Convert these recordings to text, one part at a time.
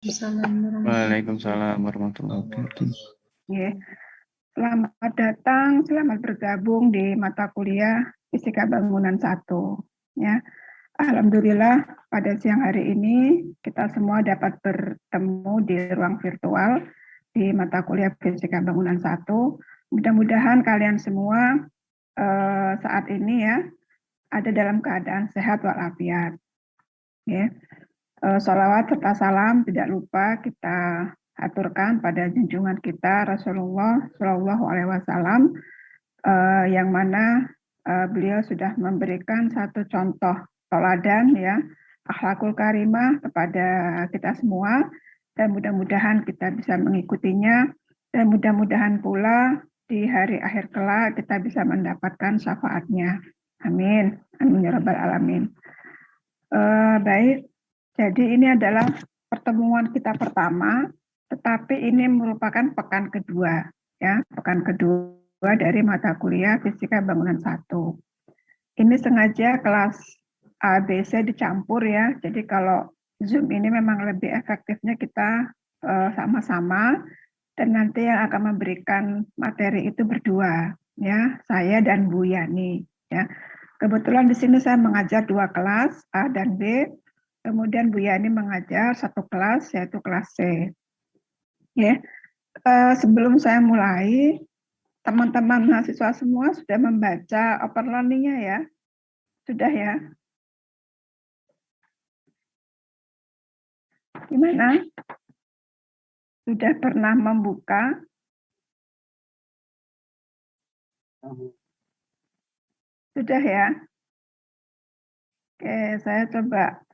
Waalaikumsalam warahmatullahi wabarakatuh. Ya. Selamat datang, selamat bergabung di mata kuliah Fisika Bangunan 1. Ya. Alhamdulillah pada siang hari ini kita semua dapat bertemu di ruang virtual di mata kuliah Fisika Bangunan 1. Mudah-mudahan kalian semua saat ini ya ada dalam keadaan sehat walafiat. Ya. Sholawat serta salam tidak lupa kita aturkan pada junjungan kita Rasulullah Shallallahu Alaihi Wasallam yang mana beliau sudah memberikan satu contoh teladan ya akhlakul karimah kepada kita semua dan mudah-mudahan kita bisa mengikutinya dan mudah-mudahan pula di hari akhir kelak kita bisa mendapatkan syafaatnya. Amin. Amin ya rabbal alamin. Baik. Jadi ini adalah pertemuan kita pertama, tetapi ini merupakan pekan kedua, ya, pekan kedua dari mata kuliah Fisika Bangunan 1. Ini sengaja kelas A, B, C dicampur ya, jadi kalau Zoom ini memang lebih efektifnya kita sama-sama, dan nanti yang akan memberikan materi itu berdua, ya, saya dan Bu Yani, ya. Kebetulan di sini saya mengajar 2 kelas, A dan B. Kemudian Bu Yani mengajar 1 kelas, yaitu kelas C. Ya, sebelum saya mulai, teman-teman mahasiswa semua sudah membaca open learning-nya ya? Sudah ya? Gimana? Sudah pernah membuka? Sudah ya? Oke, saya coba.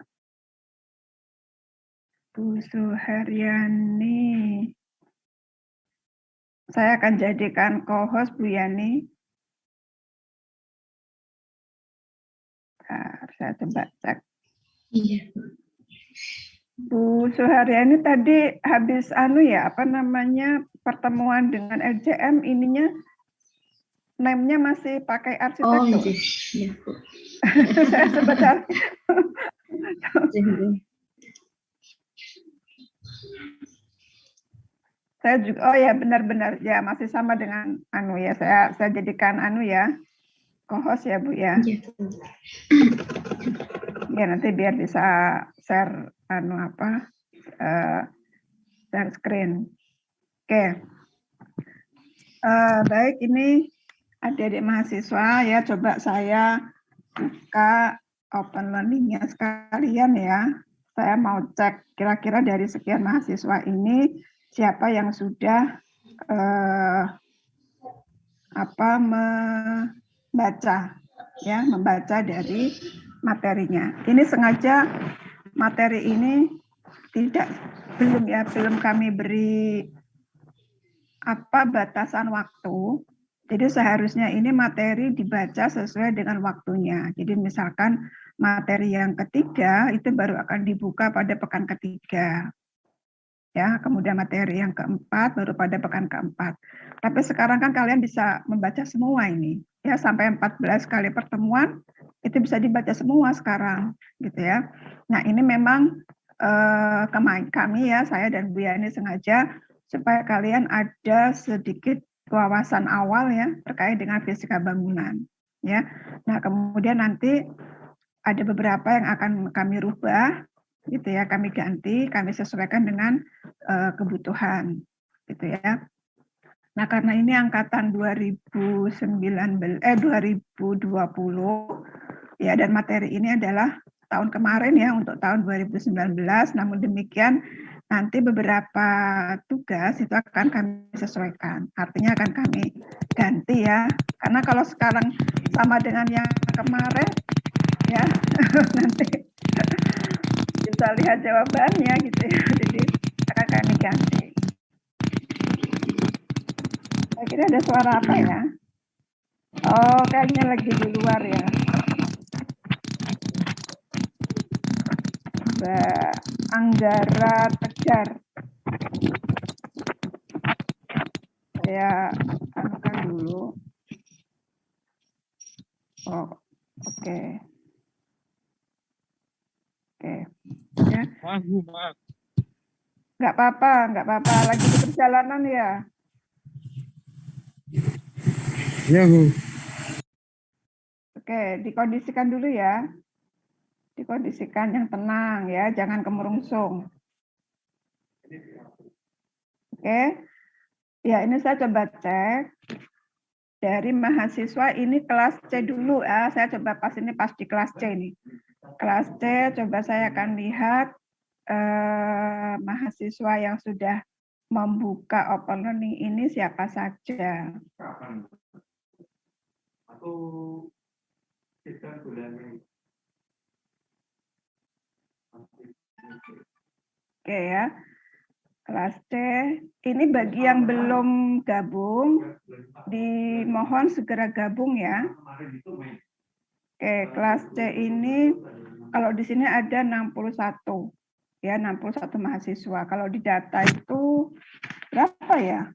Bu Suharyani. Saya akan jadikan co-host Bu Yani. Bentar, saya coba cek. Iya. Bu Suharyani tadi habis apa namanya pertemuan dengan LJM ininya name-nya masih pakai arsitektur. Oh iya. Saya sebentar. Saya juga oh ya benar-benar ya masih sama dengan ya saya jadikan ya co-host ya Bu ya. Iya. Ya nanti biar bisa share share screen. Oke. Baik ini adik-adik mahasiswa ya coba saya buka open learning-nya sekalian ya. Saya mau cek kira-kira dari sekian mahasiswa ini siapa yang sudah membaca dari materinya. Ini sengaja materi ini belum kami beri batasan waktu. Jadi seharusnya ini materi dibaca sesuai dengan waktunya. Jadi misalkan materi yang ketiga itu baru akan dibuka pada pekan ketiga. Ya, kemudian materi yang keempat baru pada pekan keempat. Tapi sekarang kan kalian bisa membaca semua ini. Ya, sampai 14 kali pertemuan itu bisa dibaca semua sekarang, gitu ya. Nah, ini memang kami ya, saya dan Bu Yani sengaja supaya kalian ada sedikit wawasan awal ya terkait dengan fisika bangunan ya. Nah, kemudian nanti ada beberapa yang akan kami rubah gitu ya, kami ganti, kami sesuaikan dengan kebutuhan gitu ya. Nah, karena ini angkatan 2020 ya dan materi ini adalah tahun kemarin ya untuk tahun 2019, namun demikian nanti beberapa tugas itu akan kami sesuaikan. Artinya akan kami ganti ya. Karena kalau sekarang sama dengan yang kemarin ya nanti bisa lihat jawabannya gitu ya. Jadi akan kami ganti. Saya kira ada suara apa ya? Oh, kayaknya lagi di luar ya. Mbak Anggara Tegar. Saya anukan dulu. Oh, oke. Oke. Ya. Maaf. nggak apa-apa. Lagi di perjalanan ya. Ya, Bu. Oke, dikondisikan dulu ya. Dikondisikan yang tenang ya, jangan kemerungsung. Oke. Ya, ini saya coba cek dari mahasiswa ini kelas C dulu ya. Saya coba pas di kelas C ini. Kelas C coba saya akan lihat mahasiswa yang sudah membuka open learning ini siapa saja. Oke ya, kelas C. Ini bagi yang belum gabung, dimohon segera gabung ya. Oke, kelas C ini kalau di sini ada 61 ya, 61 mahasiswa. Kalau di data itu berapa ya?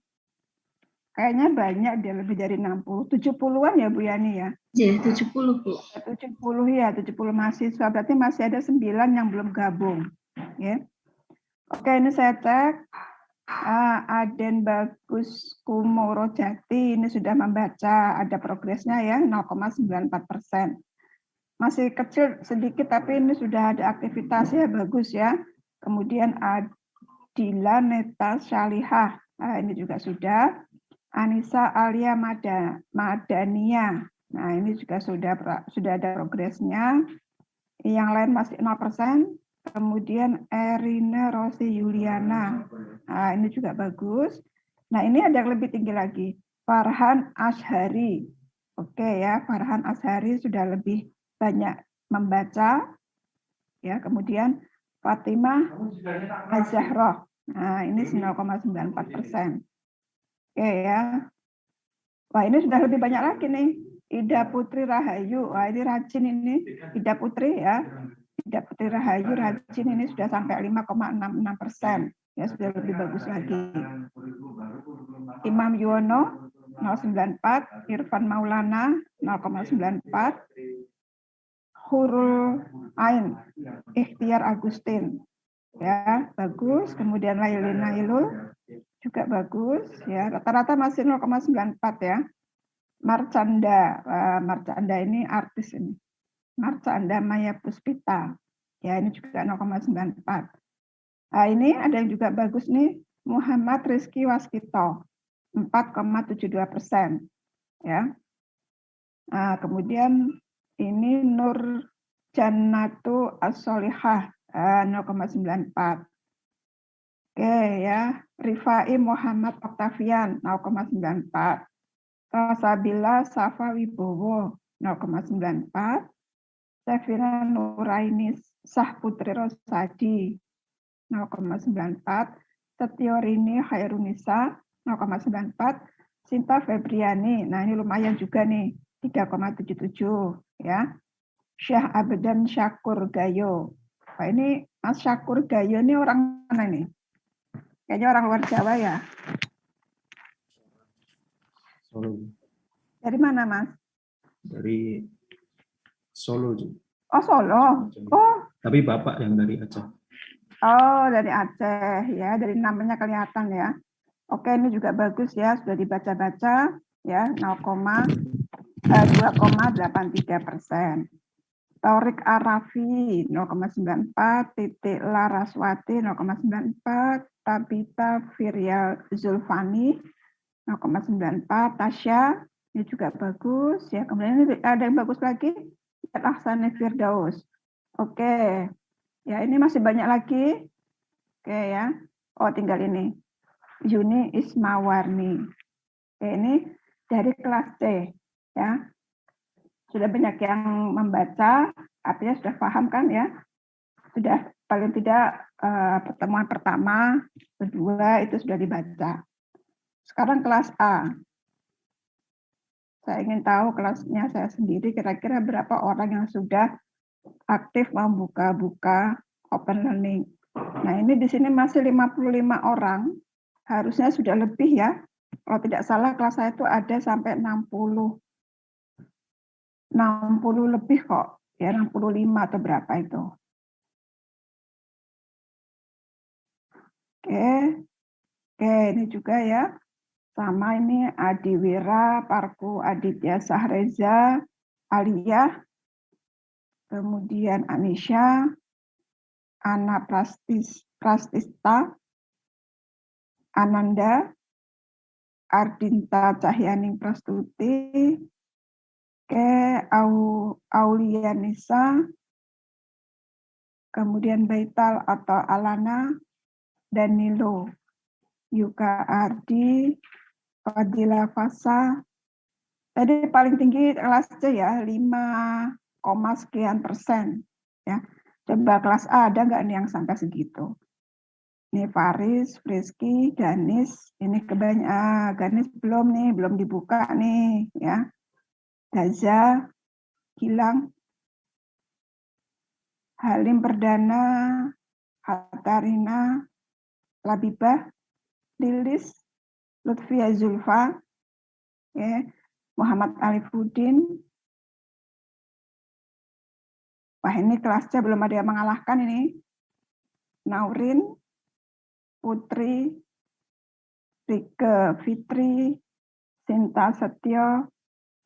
Kayaknya banyak dia, lebih dari 60, 70-an ya Bu Yani ya. Ya, 70, Bu. 70 ya, 70 mahasiswa. Berarti masih ada 9 yang belum gabung. Ya. Oke, ini saya cek. Aden Bagus Kumoro Jati ini sudah membaca, ada progresnya ya, 0,94%. Masih kecil sedikit, tapi ini sudah ada aktivitasnya, bagus ya. Kemudian Adila Neta Syalihah, ini juga sudah. Anissa Alia Madania, nah ini juga sudah ada progresnya. Yang lain masih 0%. Kemudian Erina Rosi Yuliana, nah ini juga bagus. Nah ini ada yang lebih tinggi lagi, Farhan Ashari. Oke ya, Farhan Ashari sudah lebih banyak membaca. Ya, kemudian Fatimah Az-Zahra, nah ini 0,94%. Oke ya. Wah ini sudah lebih banyak lagi nih. Ida Putri Rahayu, wah ini rajin ini. Ida Putri ya. Ida Putri Rahayu rajin ini sudah sampai 5,66%. Ya sudah lebih bagus lagi. Imam Yuwono 0,94, Irfan Maulana 0,94, Hurul Ain, Ikhtiar Agustin. Ya, bagus. Kemudian Lailin Nailul juga bagus ya. Rata-rata masih 0,94 ya. Marcanda, Marcanda ini artis ini. Marcanda Maya Puspita. Ya, ini juga 0,94. Nah, ini ada yang juga bagus nih, Muhammad Rizky Waskito, 4,72%. Ya. Nah, kemudian ini Nur Jannatu As-Solihah, 0,94. Oke ya, Rifai Muhammad Octavian, 0,94. Rasabila Safa Wibowo 0,94, Sefira Nuraini Sahputri Rosadi 0,94, Setiorini Hairunisa 0,94, Sinta Febriani, nah ini lumayan juga nih 3,77 ya. Syah Abdan Syakur Gayo, nah ini Mas Syakur Gayo ini orang mana nih? Kayaknya orang luar Jawa ya. Solo. Dari mana Mas? Dari Solo. Oh Solo. Oh. Tapi Bapak yang dari Aceh. Oh dari Aceh ya, dari namanya kelihatan ya. Oke ini juga bagus ya, sudah dibaca-baca ya 2,83%. Torik Arafi 0,94, Titik Laraswati 0,94, Tabita Virial Zulfani 0,94, Tasya ini juga bagus ya. Kemudian ini ada yang bagus lagi, Ahsani Firdaus. Oke, ya ini masih banyak lagi. Oke ya. Oh tinggal ini, Yuni Ismawarni. Oke ini dari kelas C ya. Sudah banyak yang membaca, artinya sudah paham kan ya. Sudah paling tidak pertemuan pertama, kedua itu sudah dibaca. Sekarang kelas A. Saya ingin tahu kelasnya saya sendiri kira-kira berapa orang yang sudah aktif membuka open learning. Nah, ini di sini masih 55 orang. Harusnya sudah lebih ya. Kalau tidak salah kelas saya itu ada sampai 60 lebih kok. Ya, 65 atau berapa itu. Oke, ini juga ya. Sama ini Adiwira, Parku Aditya Sahreza, Aliyah, kemudian Anisha, Ana Prastista, Ananda, Ardinta Cahyaning Prastuti, Aulianisa, kemudian Baital atau Alana, Danilo, Yuka Ardi, Fadila Fasa. Tadi paling tinggi kelas C ya, 5, sekian persen. Ya. Coba kelas A ada nggak nih yang sampai segitu? Ini Faris, Rizky, Ganis, ini kebanyakan Ganis belum dibuka nih ya. Daza, Gilang, Halim Perdana, Hatarina, Labibah, Lilis, Lutfia Zulfa, ya, Muhammad Alifuddin. Wah ini kelasnya belum ada yang mengalahkan ini. Naurin, Putri, Rike Fitri, Sinta Setio,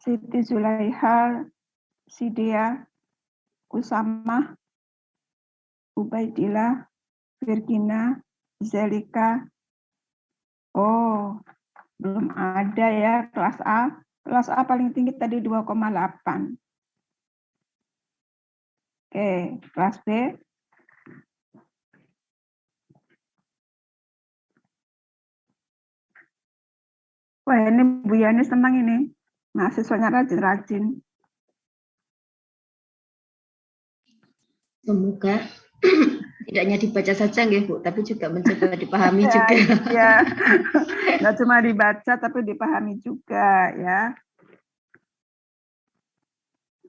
Siti Zulaiha, Sidea, Usama, Ubaidillah, Virgina, Zelika. Oh, belum ada ya kelas A. Kelas A paling tinggi tadi 2,8. Oke, kelas B. Wah, ini Bu Yani senang ini. Mahasiswanya rajin-rajin. Semoga tidak hanya dibaca saja nggih Bu, tapi juga mencoba dipahami juga. Ya, nggak cuma dibaca tapi dipahami juga ya.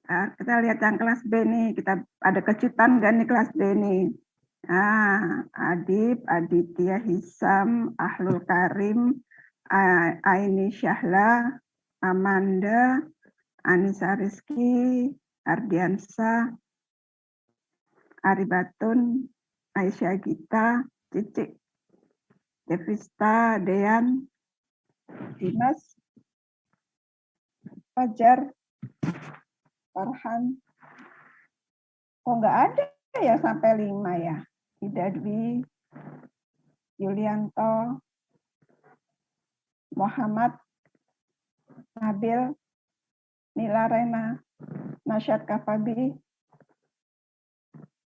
Nah, kita lihat yang kelas B nih, kita ada kejutan kan nih kelas B nih. Nah, Adib, Aditya Hisam, Ahlul Karim, Aini Syahla, Amanda, Anissa Rizky, Ardiansa, Aribatun, Aisyah Gita, Cicik, Devista, Dean, Dimas, Fajar, Farhan. Kok nggak ada ya sampai 5 ya? Ida Dwi, Yulianto, Muhammad, Nabil, Nila Rena, Nasyad Kafabi,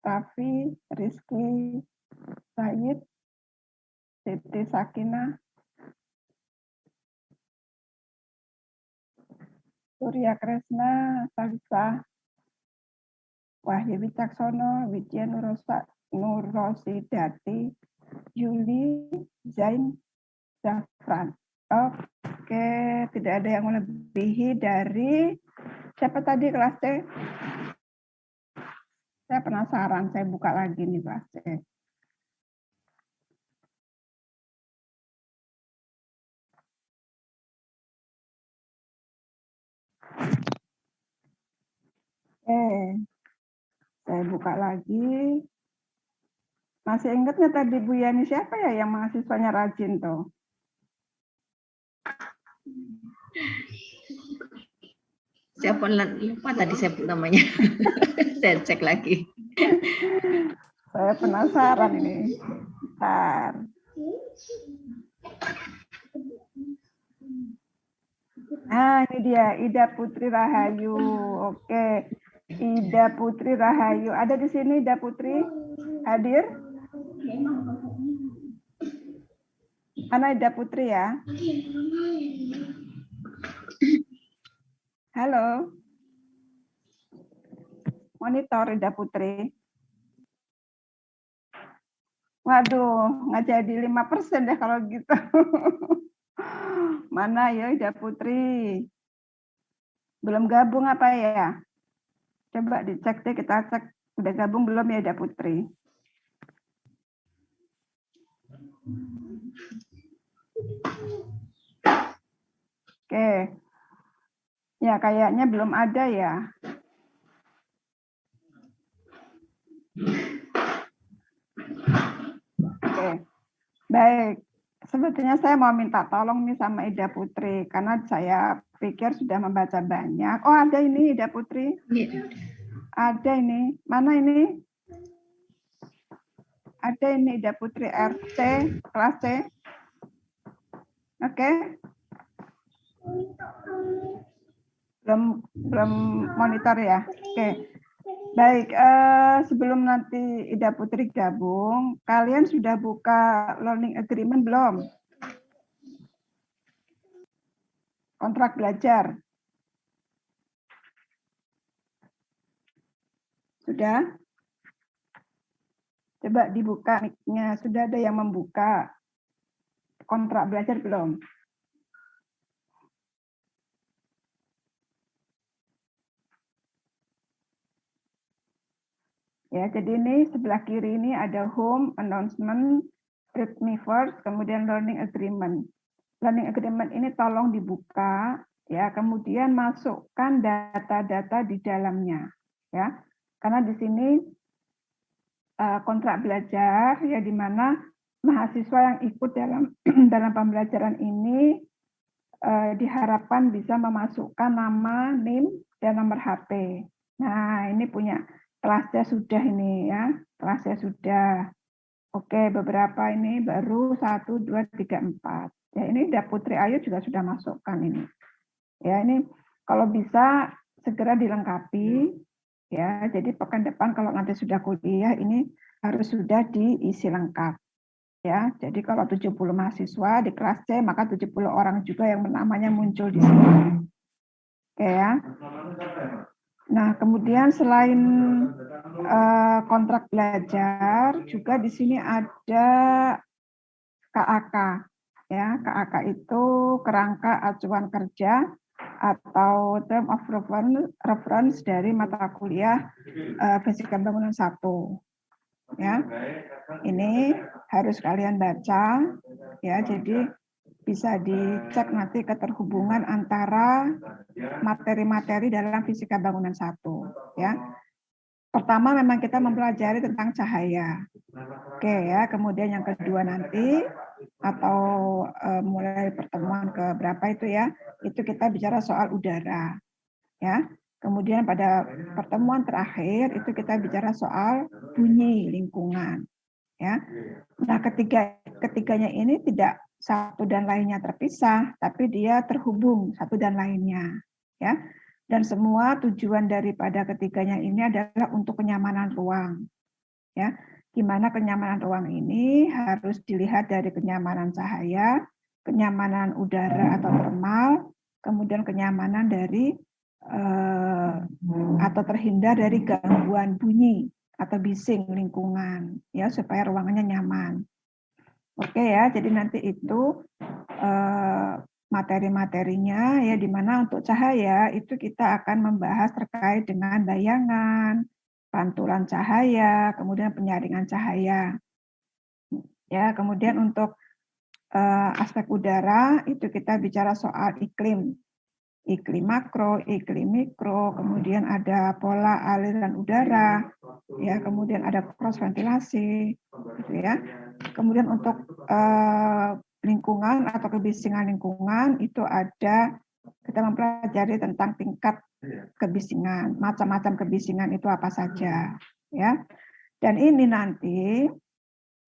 Raffi, Rizky, Said, Siti Sakina, Surya Kresna, Salsa, Wahyu Wicaksono, Widya Nurosidati, Yuli, Zain, Zafran. Oke, tidak ada yang melebihi dari siapa tadi kelas C? Saya penasaran, saya buka lagi nih kelas C. Saya buka lagi. Masih ingat nggak tadi Bu Yani siapa ya yang mahasiswanya rajin tuh? Siapa lupa tadi saya namanya. Saya cek lagi. Saya penasaran ini. Bentar. Nah, ini dia Ida Putri Rahayu. Oke. Ida Putri Rahayu. Ada di sini Ida Putri? Hadir? Mana Ida Putri ya? Halo. Monitor Ida Putri. Waduh, nggak jadi 5% deh kalau gitu. Mana ya Ida Putri? Belum gabung apa ya? Coba dicek deh, kita cek. Udah gabung belum ya Ida Putri? Oke. Ya, kayaknya belum ada ya. Oke. Baik, sebetulnya saya mau minta tolong nih sama Ida Putri, karena saya pikir sudah membaca banyak. Oh, ada ini Ida Putri. Iya. Ada ini. Mana ini? Ada ini Ida Putri RC, kelas C. Oke. Belum monitor ya. Oke. Baik, sebelum nanti Ida Putri gabung, kalian sudah buka learning agreement belum? Kontrak belajar. Sudah? Coba dibuka mic-nya. Sudah ada yang membuka kontrak belajar belum? Ya, jadi ini sebelah kiri ini ada home, announcement, read me first, kemudian learning agreement. Learning agreement ini tolong dibuka, ya, kemudian masukkan data-data di dalamnya, ya. Karena di sini kontrak belajar, ya, di mana mahasiswa yang ikut dalam dalam pembelajaran ini diharapkan bisa memasukkan nama, NIM, dan nomor HP. Nah, ini punya kelasnya sudah ini ya, kelasnya sudah. Oke, beberapa ini baru 1, 2, 3, 4. Ya, ini Ida Putri Ayu juga sudah masukkan ini. Ya, ini kalau bisa segera dilengkapi. Ya, jadi pekan depan kalau nanti sudah kuliah ini harus sudah diisi lengkap. Ya, jadi kalau 70 mahasiswa di kelas C, maka 70 orang juga yang namanya muncul di sini. Oke ya. Nah, kemudian selain kontrak belajar, juga di sini ada KAK. Ya, KAK itu kerangka acuan kerja atau term of reference dari mata kuliah Fisika Bangunan 1. Ya, ini harus kalian baca. Ya, jadi bisa dicek nanti keterhubungan antara materi-materi dalam Fisika Bangunan 1. Ya. Pertama memang kita mempelajari tentang cahaya. Oke ya, kemudian yang kedua nanti atau mulai pertemuan ke berapa itu ya, itu kita bicara soal udara. Ya. Kemudian pada pertemuan terakhir itu kita bicara soal bunyi lingkungan. Ya. Nah, ketiganya ini tidak satu dan lainnya terpisah, tapi dia terhubung satu dan lainnya, ya. Dan semua tujuan daripada ketiganya ini adalah untuk kenyamanan ruang, ya. Gimana kenyamanan ruang ini harus dilihat dari kenyamanan cahaya, kenyamanan udara atau thermal, kemudian kenyamanan dari atau terhindar dari gangguan bunyi atau bising lingkungan, ya, supaya ruangannya nyaman. Oke ya, jadi nanti itu materi-materinya ya, di mana untuk cahaya itu kita akan membahas terkait dengan bayangan, pantulan cahaya, kemudian penyaringan cahaya. Ya, kemudian untuk aspek udara itu kita bicara soal iklim. Iklim makro, iklim mikro, kemudian ada pola aliran udara, ya, kemudian ada cross ventilasi, gitu ya. Kemudian untuk lingkungan atau kebisingan lingkungan itu ada, kita mempelajari tentang tingkat kebisingan, macam-macam kebisingan itu apa saja, ya. Dan ini nanti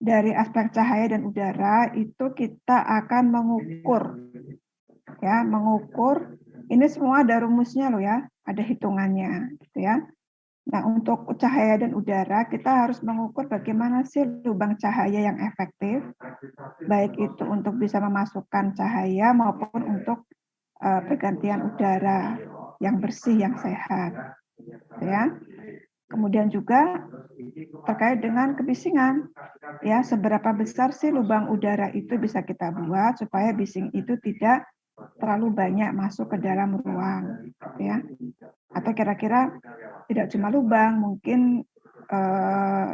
dari aspek cahaya dan udara itu kita akan mengukur, ya, mengukur. Ini semua ada rumusnya loh ya, ada hitungannya, gitu ya. Nah, untuk cahaya dan udara kita harus mengukur bagaimana sih lubang cahaya yang efektif, baik itu untuk bisa memasukkan cahaya maupun untuk pergantian udara yang bersih, yang sehat, gitu ya. Kemudian juga terkait dengan kebisingan, ya, seberapa besar sih lubang udara itu bisa kita buat supaya bising itu tidak terlalu banyak masuk ke dalam ruang, ya. Atau kira-kira tidak cuma lubang, mungkin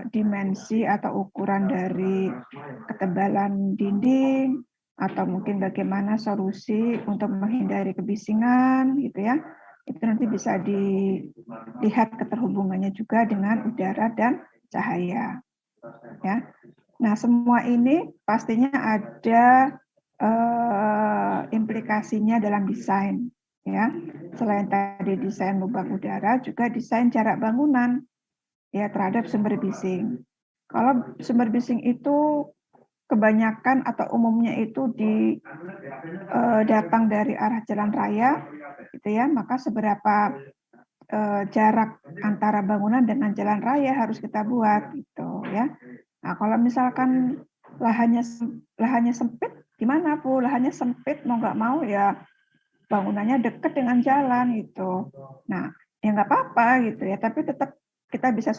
dimensi atau ukuran dari ketebalan dinding, atau mungkin bagaimana solusi untuk menghindari kebisingan, gitu ya. Itu nanti bisa dilihat keterhubungannya juga dengan udara dan cahaya, ya. Nah, semua ini pastinya ada implikasinya dalam desain, ya. Selain tadi desain lubang udara, juga desain jarak bangunan, ya, terhadap sumber bising. Kalau sumber bising itu kebanyakan atau umumnya itu datang dari arah jalan raya, gitu ya, maka seberapa jarak antara bangunan dengan jalan raya harus kita buat, gitu ya. Nah, kalau misalkan lahannya sempit, gimana Bu? Lahannya sempit, mau nggak mau ya bangunannya dekat dengan jalan gitu. Nah, ya nggak apa-apa gitu ya, tapi tetap kita bisa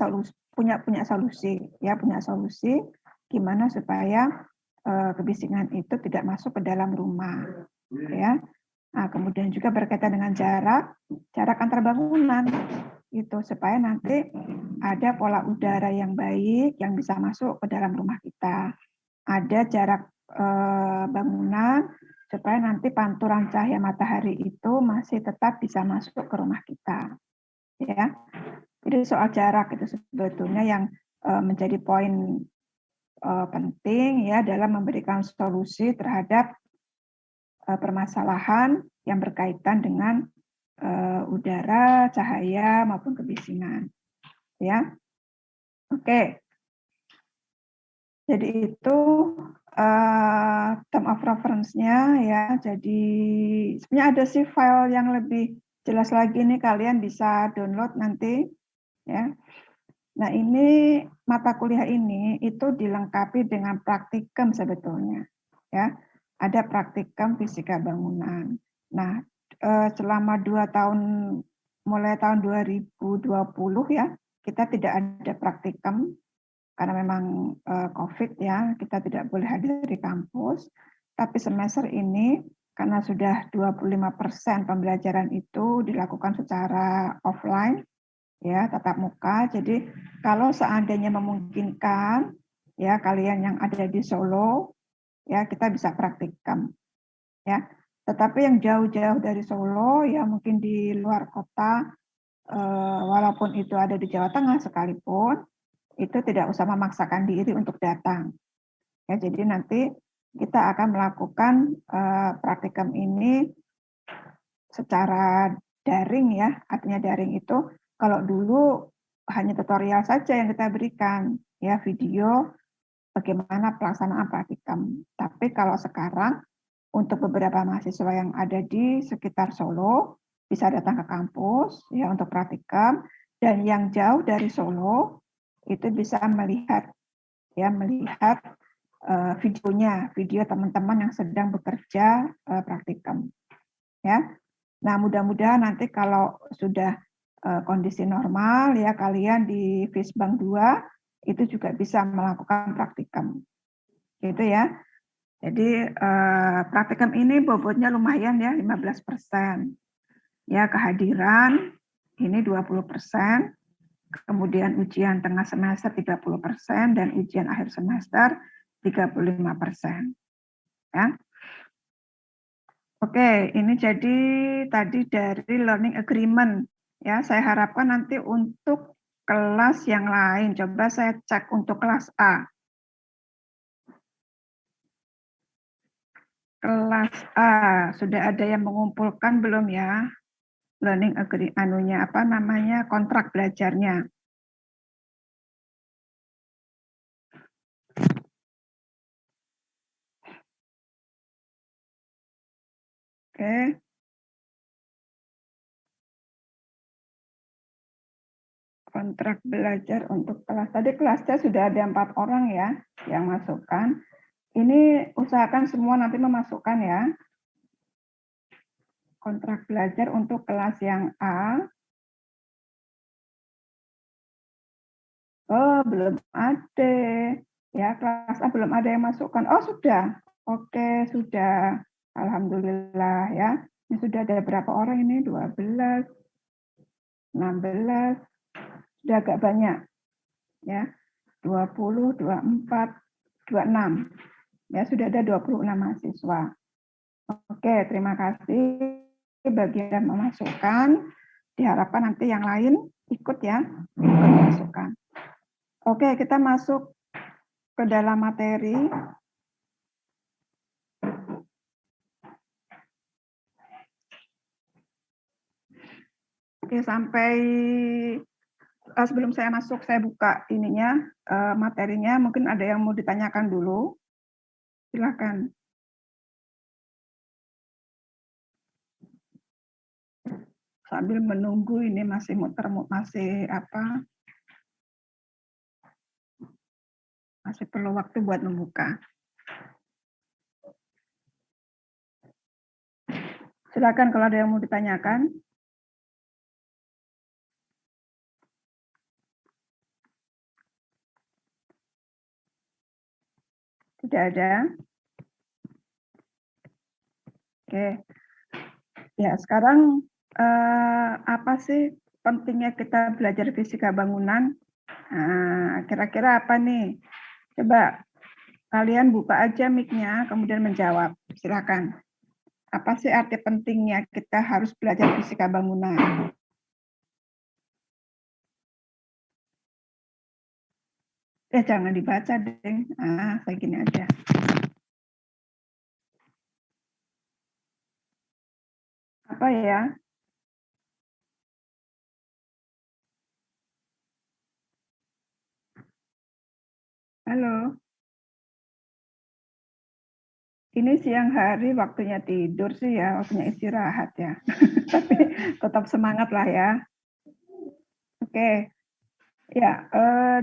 punya solusi ya, punya solusi gimana supaya kebisingan itu tidak masuk ke dalam rumah ya. Nah, kemudian juga berkaitan dengan jarak antar bangunan gitu supaya nanti ada pola udara yang baik yang bisa masuk ke dalam rumah kita. Ada jarak bangunan supaya nanti pantulan cahaya matahari itu masih tetap bisa masuk ke rumah kita. Ya. Jadi soal jarak itu sebetulnya yang menjadi poin penting ya dalam memberikan solusi terhadap permasalahan yang berkaitan dengan udara, cahaya maupun kebisingan. Ya. Oke. Jadi itu term of reference-nya ya. Jadi sebenarnya ada sih file yang lebih jelas lagi nih, kalian bisa download nanti ya. Nah, ini mata kuliah ini itu dilengkapi dengan praktikum sebetulnya ya. Ada praktikum fisika bangunan. Nah, selama 2 tahun mulai tahun 2020 ya, kita tidak ada praktikum karena memang COVID ya, kita tidak boleh hadir di kampus. Tapi semester ini karena sudah 25% pembelajaran itu dilakukan secara offline ya, tatap muka. Jadi kalau seandainya memungkinkan ya kalian yang ada di Solo ya kita bisa praktikum ya. Tetapi yang jauh-jauh dari Solo ya mungkin di luar kota walaupun itu ada di Jawa Tengah sekalipun itu tidak usah memaksakan diri untuk datang. Ya, jadi nanti kita akan melakukan praktikum ini secara daring ya. Artinya daring itu kalau dulu hanya tutorial saja yang kita berikan, ya video bagaimana pelaksanaan praktikum. Tapi kalau sekarang untuk beberapa mahasiswa yang ada di sekitar Solo bisa datang ke kampus ya untuk praktikum, dan yang jauh dari Solo itu bisa melihat videonya, video teman-teman yang sedang bekerja praktikum ya. Nah, mudah-mudahan nanti kalau sudah kondisi normal ya kalian di Fisbang 2 itu juga bisa melakukan praktikum. Gitu ya. Jadi praktikum ini bobotnya lumayan ya, 15%. Ya, kehadiran ini 20%. Kemudian ujian tengah semester 30% dan ujian akhir semester 35%. Ya. Oke, ini jadi tadi dari learning agreement. Ya, saya harapkan nanti untuk kelas yang lain, coba saya cek untuk kelas A. Kelas A, sudah ada yang mengumpulkan belum ya? Learning agreement, kontrak belajarnya. Oke. Kontrak belajar untuk kelas. Tadi kelasnya sudah ada 4 orang ya yang masukkan. Ini usahakan semua nanti memasukkan ya. Kontrak belajar untuk kelas yang A. Oh, belum ada. Ya, kelas A belum ada yang masukkan. Oh, sudah. Oke, sudah. Alhamdulillah ya. Ini sudah ada berapa orang ini? 12, 16. Sudah agak banyak. Ya. 20, 24, 26. Ya, sudah ada 26 mahasiswa. Oke, terima kasih bagi yang memasukkan. Diharapkan nanti yang lain ikut ya, ikut memasukkan. Oke, kita masuk ke dalam materi. Oke, sampai sebelum saya masuk, saya buka ininya, materinya. Mungkin ada yang mau ditanyakan dulu. Silakan. Sambil menunggu ini masih masih perlu waktu buat membuka. Silakan kalau ada yang mau ditanyakan. Tidak ada. Oke. Ya, sekarang apa sih pentingnya kita belajar fisika bangunan? Nah, kira-kira apa nih? Coba kalian buka aja mic-nya, kemudian menjawab. Silakan. Apa sih arti pentingnya kita harus belajar fisika bangunan? Jangan dibaca, deh. Kayak gini aja. Apa ya? Halo. Ini siang hari waktunya tidur sih ya, waktunya istirahat ya. Tapi tetap semangat lah ya. Oke. Ya,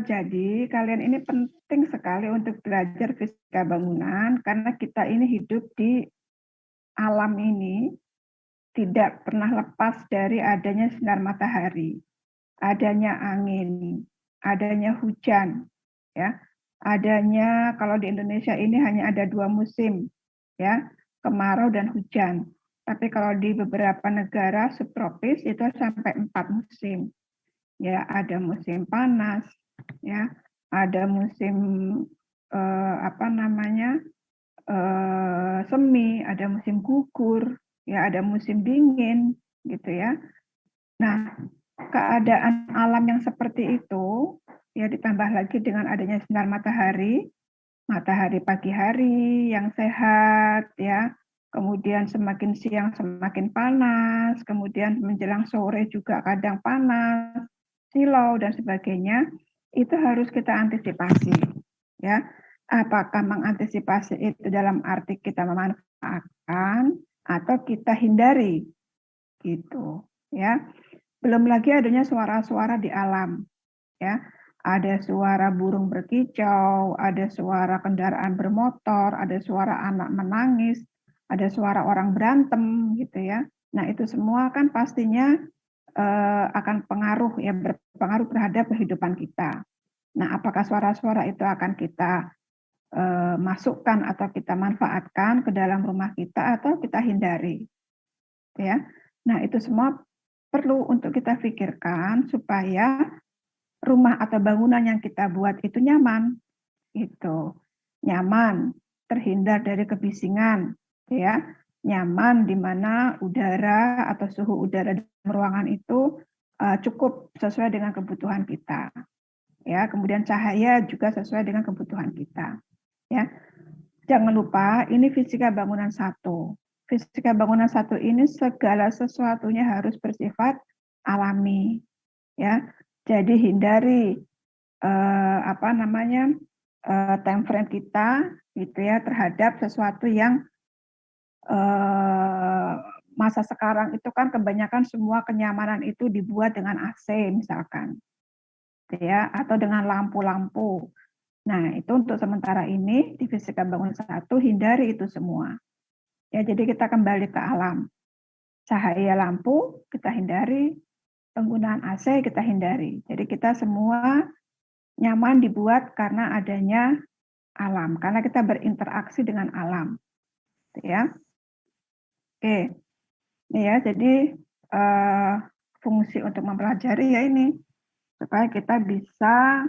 jadi kalian ini penting sekali untuk belajar fisika bangunan karena kita ini hidup di alam ini tidak pernah lepas dari adanya sinar matahari, adanya angin, adanya hujan, ya, adanya kalau di Indonesia ini hanya ada 2 musim, ya, kemarau dan hujan. Tapi kalau di beberapa negara subtropis itu sampai 4 musim. Ya, ada musim panas, ya, ada musim semi, ada musim gugur, ya, ada musim dingin, gitu ya. Nah, keadaan alam yang seperti itu, ya, ditambah lagi dengan adanya sinar matahari pagi hari yang sehat, ya, kemudian semakin siang semakin panas, kemudian menjelang sore juga kadang panas, silau dan sebagainya, itu harus kita antisipasi, ya. Apakah mengantisipasi itu dalam arti kita memanfaatkan atau kita hindari, gitu, ya. Belum lagi adanya suara-suara di alam, ya. Ada suara burung berkicau, ada suara kendaraan bermotor, ada suara anak menangis, ada suara orang berantem, gitu ya. Nah, itu semua kan pastinya akan berpengaruh terhadap kehidupan kita. Nah, apakah suara-suara itu akan kita masukkan atau kita manfaatkan ke dalam rumah kita atau kita hindari, ya. Nah, itu semua perlu untuk kita pikirkan supaya rumah atau bangunan yang kita buat itu nyaman, gitu. Nyaman, terhindar dari kebisingan, ya. Nyaman di mana udara atau suhu udara di ruangan itu cukup sesuai dengan kebutuhan kita, ya. Kemudian cahaya juga sesuai dengan kebutuhan kita, ya. Jangan lupa ini fisika bangunan 1. Fisika bangunan 1 ini segala sesuatunya harus bersifat alami, ya. Jadi hindari time frame kita, gitu ya, terhadap sesuatu yang masa sekarang itu kan kebanyakan semua kenyamanan itu dibuat dengan AC misalkan, ya, atau dengan lampu-lampu. Nah, itu untuk sementara ini di fisika bangunan 1 hindari itu semua. Ya, jadi kita kembali ke alam. Cahaya lampu kita hindari, penggunaan AC kita hindari. Jadi kita semua nyaman dibuat karena adanya alam, karena kita berinteraksi dengan alam, ya. Oke, ini ya. Jadi fungsi untuk mempelajari ya ini supaya kita bisa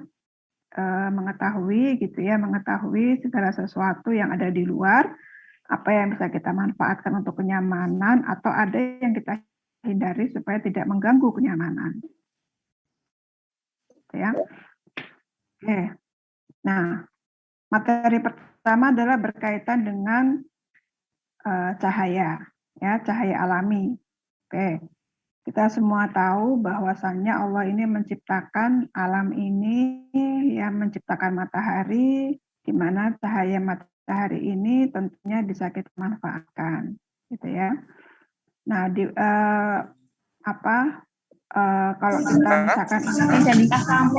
mengetahui, gitu ya, mengetahui segala sesuatu yang ada di luar, apa yang bisa kita manfaatkan untuk kenyamanan atau ada yang kita hindari supaya tidak mengganggu kenyamanan, ya. Oke. Nah, Materi pertama adalah berkaitan dengan cahaya, ya, cahaya alami. Oke, kita semua tahu bahwasannya Allah ini menciptakan alam ini, ya, menciptakan matahari, di mana cahaya matahari ini tentunya bisa kita manfaatkan, gitu ya. Nah, kalau kita misalkan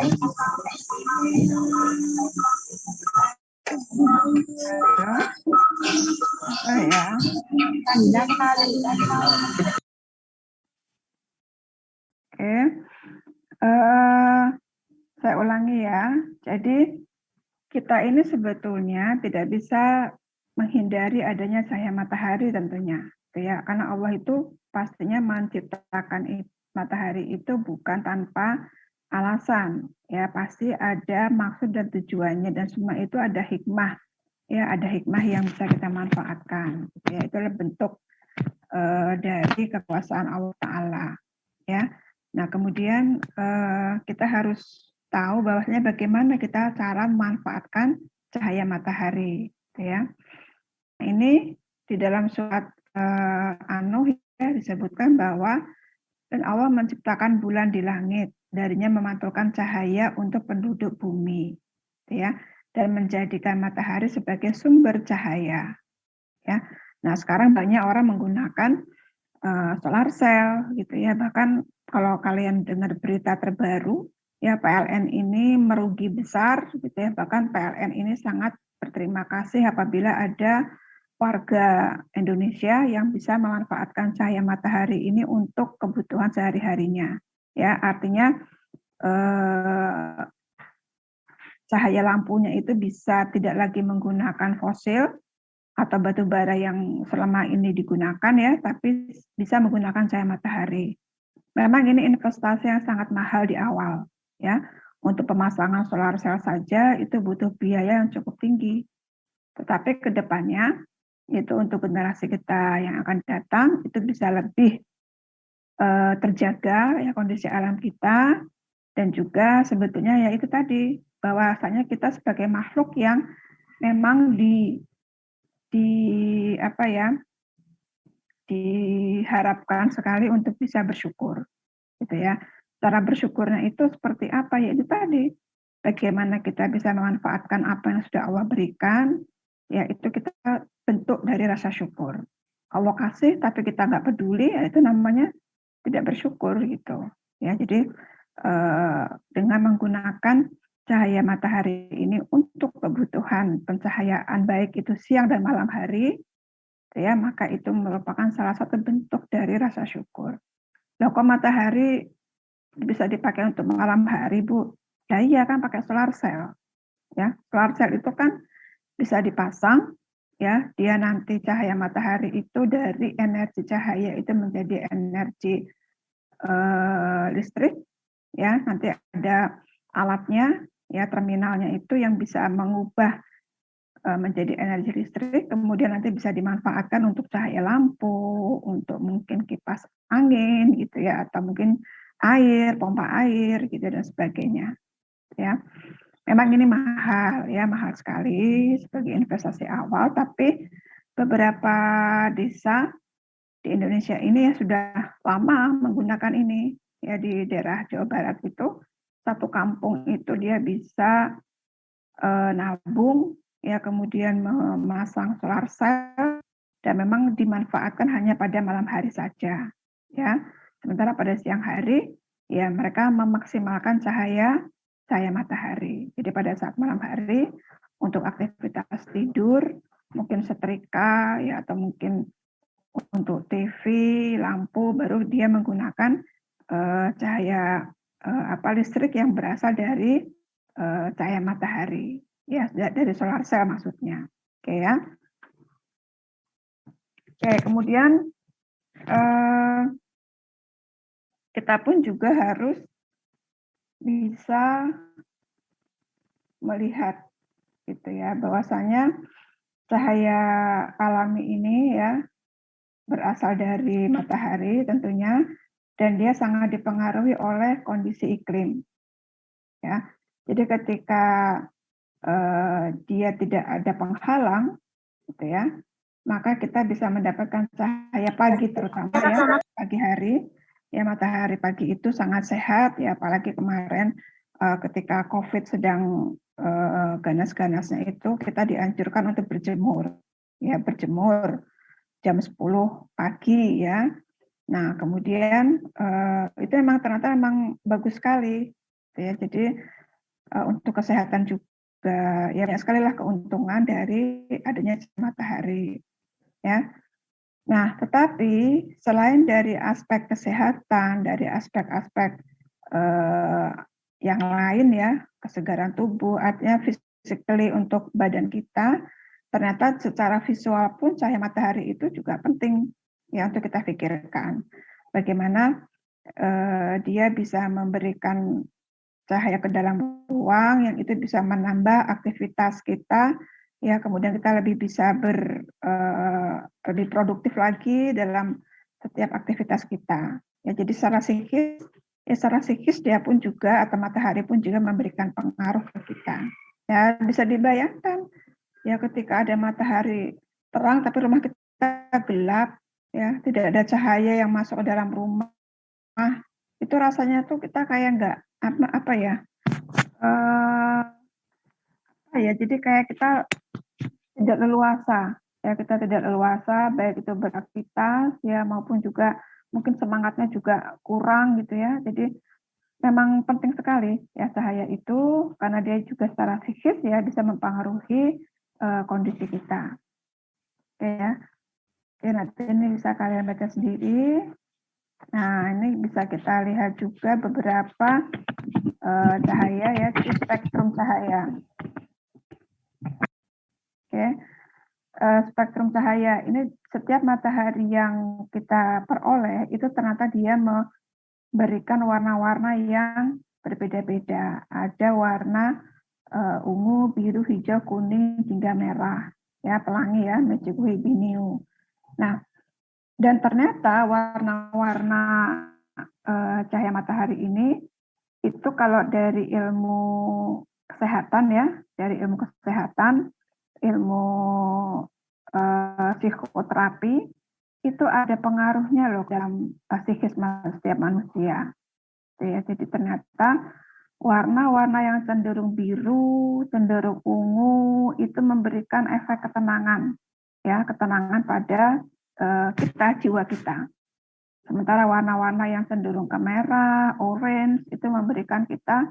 Oke, saya ulangi ya. Jadi kita ini sebetulnya tidak bisa menghindari adanya cahaya matahari tentunya, ya. Karena Allah itu pastinya menciptakan matahari itu bukan tanpa alasan, ya. Pasti ada maksud dan tujuannya, dan semua itu ada hikmah, ya. Ada hikmah yang bisa kita manfaatkan, ya. Itulah bentuk dari kekuasaan Allah Ta'ala, ya. Nah, kemudian kita harus tahu bahwasanya bagaimana kita cara memanfaatkan cahaya matahari, ya. Ini di dalam surat An-Nuh ya, disebutkan bahwa dan Allah menciptakan bulan di langit, darinya memantulkan cahaya untuk penduduk bumi, ya, dan menjadikan matahari sebagai sumber cahaya, ya. Nah, sekarang banyak orang menggunakan solar cell gitu ya. Bahkan kalau kalian dengar berita terbaru ya, PLN ini merugi besar gitu ya. Bahkan PLN ini sangat berterima kasih apabila ada warga Indonesia yang bisa memanfaatkan cahaya matahari ini untuk kebutuhan sehari-harinya. Ya, artinya cahaya lampunya itu bisa tidak lagi menggunakan fosil atau batu bara yang selama ini digunakan ya, tapi bisa menggunakan cahaya matahari. Memang ini investasi yang sangat mahal di awal ya. Untuk pemasangan solar cell saja itu butuh biaya yang cukup tinggi. Tetapi ke depannya itu untuk generasi kita yang akan datang itu bisa lebih terjaga ya kondisi alam kita, dan juga sebetulnya ya itu tadi bahwasanya kita sebagai makhluk yang memang diharapkan sekali untuk bisa bersyukur, gitu ya. Cara bersyukurnya itu seperti apa? Ya itu tadi, bagaimana kita bisa memanfaatkan apa yang sudah Allah berikan, ya itu kita bentuk dari rasa syukur. Allah kasih tapi kita nggak peduli, ya itu namanya tidak bersyukur gitu. Ya, jadi dengan menggunakan cahaya matahari ini untuk kebutuhan pencahayaan baik itu siang dan malam hari, ya, maka itu merupakan salah satu bentuk dari rasa syukur. Loh, kok matahari bisa dipakai untuk malam hari, Bu? Ya iya kan pakai solar cell. Ya, solar cell itu kan bisa dipasang, ya, dia nanti cahaya matahari itu dari energi cahaya itu menjadi energi listrik, ya, nanti ada alatnya, ya, terminalnya itu yang bisa mengubah menjadi energi listrik, kemudian nanti bisa dimanfaatkan untuk cahaya lampu, untuk mungkin kipas angin gitu ya, atau mungkin air, pompa air gitu dan sebagainya. Ya, memang ini mahal ya, mahal sekali sebagai investasi awal, tapi beberapa desa di Indonesia ini ya sudah lama menggunakan ini ya. Di daerah Jawa Barat itu satu kampung itu dia bisa nabung ya, kemudian memasang solar cell dan memang dimanfaatkan hanya pada malam hari saja ya. Sementara pada siang hari ya mereka memaksimalkan cahaya matahari. Jadi pada saat malam hari untuk aktivitas tidur mungkin setrika ya, atau mungkin untuk TV, lampu, baru dia menggunakan cahaya listrik yang berasal dari cahaya matahari, ya, dari solar cell maksudnya. Oke ya. Oke, kemudian kita pun juga harus bisa melihat gitu ya, bahwasanya cahaya alami ini ya berasal dari matahari tentunya, dan dia sangat dipengaruhi oleh kondisi iklim. Ya, jadi ketika dia tidak ada penghalang, gitu ya, maka kita bisa mendapatkan cahaya pagi terutama ya pagi hari. Ya, matahari pagi itu sangat sehat ya, apalagi kemarin ketika COVID sedang ganas-ganasnya itu kita dianjurkan untuk berjemur. Ya, berjemur jam 10 pagi ya. Nah, kemudian itu memang ternyata memang bagus sekali ya. Jadi untuk kesehatan juga ya, banyak sekali lah keuntungan dari adanya matahari ya. Nah, tetapi selain dari aspek kesehatan, dari aspek-aspek yang lain ya, kesegaran tubuh, artinya physically untuk badan kita, ternyata secara visual pun cahaya matahari itu juga penting ya untuk kita pikirkan. Bagaimana dia bisa memberikan cahaya ke dalam ruang yang itu bisa menambah aktivitas kita ya, kemudian kita lebih bisa lebih produktif lagi dalam setiap aktivitas kita ya. Jadi secara psikis dia pun juga, atau matahari pun juga memberikan pengaruh ke kita ya. Bisa dibayangkan ya, ketika ada matahari terang tapi rumah kita gelap ya, tidak ada cahaya yang masuk ke dalam rumah, itu rasanya tuh kita kayak nggak apa ya, jadi kayak kita tidak leluasa ya, kita tidak leluasa baik itu beraktivitas ya maupun juga mungkin semangatnya juga kurang gitu ya. Jadi memang penting sekali ya cahaya itu, karena dia juga secara psikis ya bisa mempengaruhi kondisi kita. Oke ya. Oke, nanti ini bisa kalian baca sendiri. Nah, ini bisa kita lihat juga beberapa cahaya ya, jadi spektrum cahaya. Oke, spektrum cahaya ini setiap matahari yang kita peroleh itu ternyata dia memberikan warna-warna yang berbeda-beda. Ada warna ungu, biru, hijau, kuning hingga merah. Ya, pelangi ya, magic wave biru. Nah, dan ternyata warna-warna cahaya matahari ini itu kalau dari ilmu kesehatan ya, dari ilmu kesehatan, ilmu psikoterapi, itu ada pengaruhnya loh dalam psikis setiap manusia. Ya, jadi ternyata warna-warna yang cenderung biru, cenderung ungu itu memberikan efek ketenangan, ya, ketenangan pada kita, jiwa kita. Sementara warna-warna yang cenderung ke merah, orange itu memberikan kita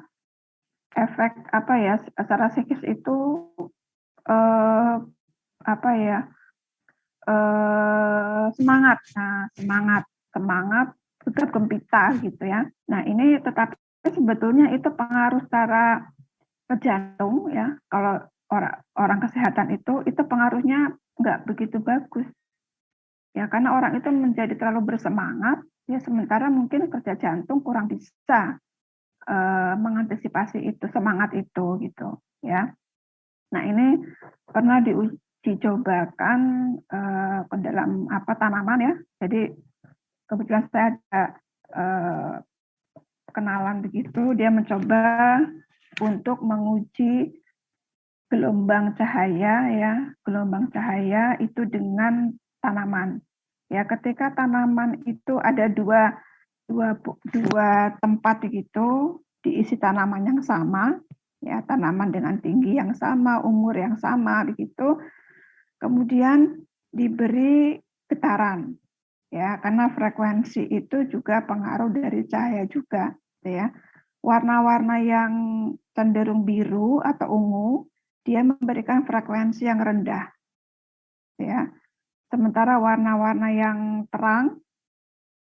efek apa ya, secara psikis itu semangat. Nah, semangat tetap gembira gitu ya. Nah, ini tetapi sebetulnya itu pengaruh secara ke jantung ya. Kalau orang kesehatan itu pengaruhnya nggak begitu bagus. Ya, karena orang itu menjadi terlalu bersemangat ya, sementara mungkin kerja jantung kurang bisa mengantisipasi itu, semangat itu gitu ya. Nah, ini pernah dicobakan ke dalam tanaman ya. Jadi kebetulan saya ada kenalan begitu, dia mencoba untuk menguji gelombang cahaya itu dengan tanaman. Ya, ketika tanaman itu ada dua tempat begitu, diisi tanaman yang sama, ya, tanaman dengan tinggi yang sama, umur yang sama begitu. Kemudian diberi getaran, ya, karena frekuensi itu juga pengaruh dari cahaya juga, ya. Warna-warna yang cenderung biru atau ungu, dia memberikan frekuensi yang rendah, ya. Sementara warna-warna yang terang,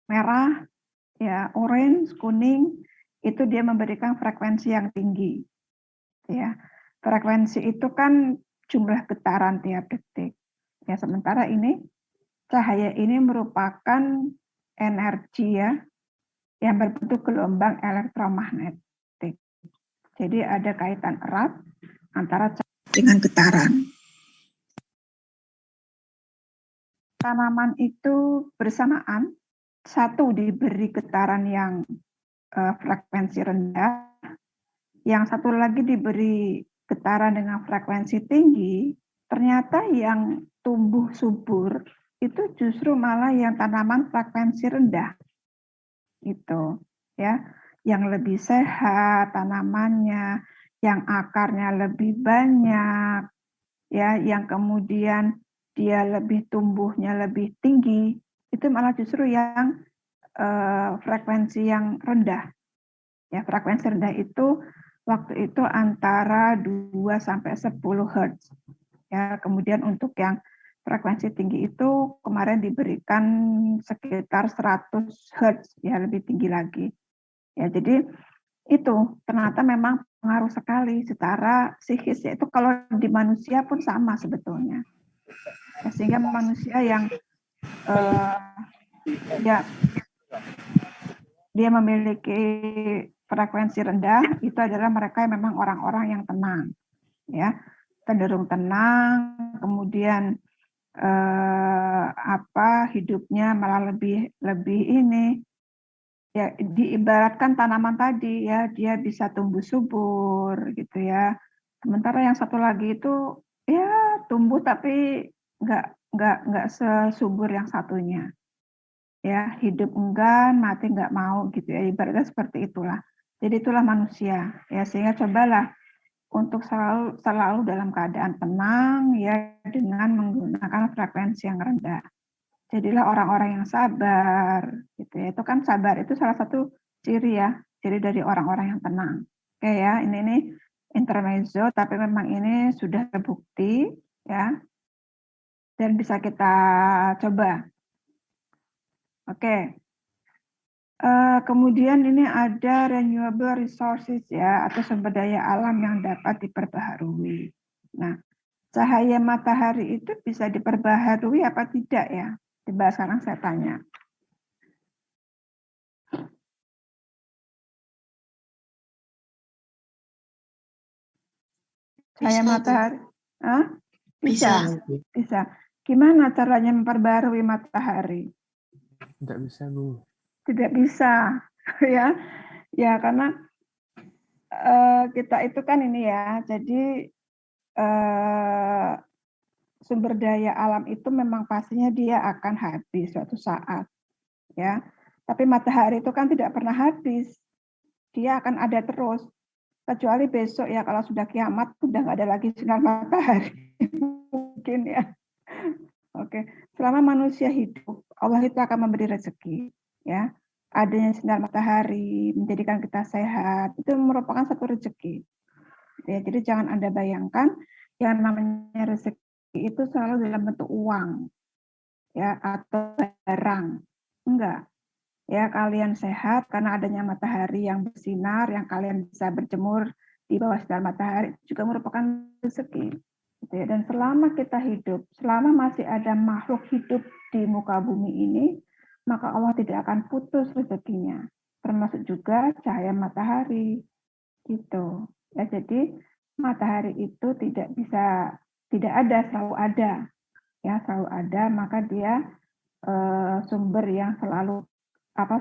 merah, ya, orange, kuning, itu dia memberikan frekuensi yang tinggi, ya. Frekuensi itu kan jumlah getaran tiap detik, ya. Sementara ini cahaya ini merupakan energi ya, yang berbentuk gelombang elektromagnetik. Jadi ada kaitan erat antara cahaya dengan getaran. Tanaman itu bersamaan, satu diberi getaran yang frekuensi rendah, yang satu lagi diberi getaran dengan frekuensi tinggi, ternyata yang tumbuh subur itu justru malah yang tanaman frekuensi rendah. Itu ya, yang lebih sehat tanamannya, yang akarnya lebih banyak, ya, yang kemudian dia lebih tumbuhnya lebih tinggi, itu malah justru yang frekuensi yang rendah. Ya, frekuensi rendah itu waktu itu antara 2 sampai 10 Hz. Ya, kemudian untuk yang frekuensi tinggi itu kemarin diberikan sekitar 100 Hz, ya lebih tinggi lagi. Ya, jadi itu ternyata memang pengaruh sekali secara psikis, yaitu kalau di manusia pun sama sebetulnya. Ya, sehingga manusia yang dia memiliki frekuensi rendah itu adalah mereka yang memang orang-orang yang tenang, ya, cenderung tenang, kemudian hidupnya malah lebih ini, ya, diibaratkan tanaman tadi, ya, dia bisa tumbuh subur gitu ya. Sementara yang satu lagi itu ya tumbuh tapi nggak sesubur yang satunya. Ya, hidup enggan, mati nggak mau gitu ya, ibaratnya seperti itulah. Jadi itulah manusia, ya, sehingga cobalah untuk selalu dalam keadaan tenang, ya, dengan menggunakan frekuensi yang rendah. Jadilah orang-orang yang sabar, gitu ya. Itu kan sabar itu salah satu ciri ya, ciri dari orang-orang yang tenang. Oke ya, ini intermezzo, tapi memang ini sudah terbukti, ya, dan bisa kita coba. Oke. Kemudian ini ada renewable resources ya, atau sumber daya alam yang dapat diperbaharui. Nah, cahaya matahari itu bisa diperbaharui apa tidak ya? Coba sekarang saya tanya. Cahaya matahari, bisa. Gimana caranya memperbaharui matahari? Tidak bisa, Bu. Tidak bisa, ya. Ya, karena kita itu kan ini ya, jadi sumber daya alam itu memang pastinya dia akan habis suatu saat, ya. Tapi matahari itu kan tidak pernah habis, dia akan ada terus. Kecuali besok ya, kalau sudah kiamat sudah nggak ada lagi sinar matahari, mungkin ya. Oke, selama manusia hidup, Allah itu akan memberi rezeki, ya. Adanya sinar matahari menjadikan kita sehat, itu merupakan satu rezeki. Ya, jadi jangan Anda bayangkan yang namanya rezeki itu selalu dalam bentuk uang, ya, atau barang. Enggak. Ya, kalian sehat karena adanya matahari yang bersinar, yang kalian bisa berjemur di bawah sinar matahari juga merupakan rezeki. Gitu ya. Dan selama kita hidup, selama masih ada makhluk hidup di muka bumi ini, maka Allah tidak akan putus rezekinya, termasuk juga cahaya matahari. Gitu. Ya, jadi matahari itu tidak ada, selalu ada. Ya, selalu ada, maka dia sumber yang selalu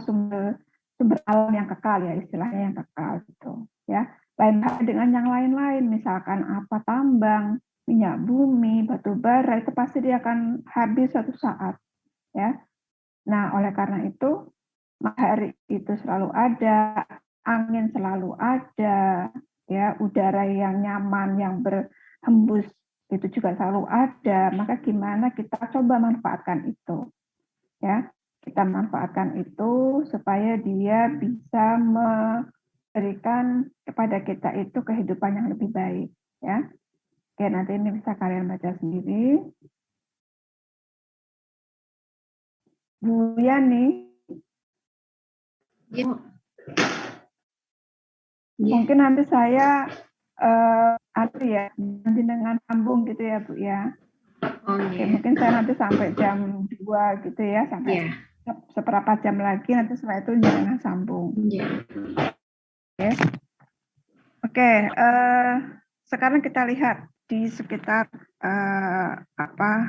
sumber alam yang kekal ya, istilahnya yang kekal gitu. Ya. Lain hal dengan yang lain-lain, misalkan tambang, minyak bumi, batu bara, itu pasti dia akan habis suatu saat, ya. Nah, oleh karena itu matahari itu selalu ada, angin selalu ada, ya, udara yang nyaman yang berhembus itu juga selalu ada. Maka gimana kita coba manfaatkan itu, ya. Kita manfaatkan itu supaya dia bisa memberikan kepada kita itu kehidupan yang lebih baik, ya. Oke, nanti ini bisa kalian baca sendiri. Bu Yani, Ya. mungkin nanti saya nanti dengan sambung gitu ya, Bu ya. Oke, mungkin saya nanti sampai jam 2 gitu ya, sampai seberapa jam lagi, nanti setelah itu jangan sambung. Oke, sekarang kita lihat di sekitar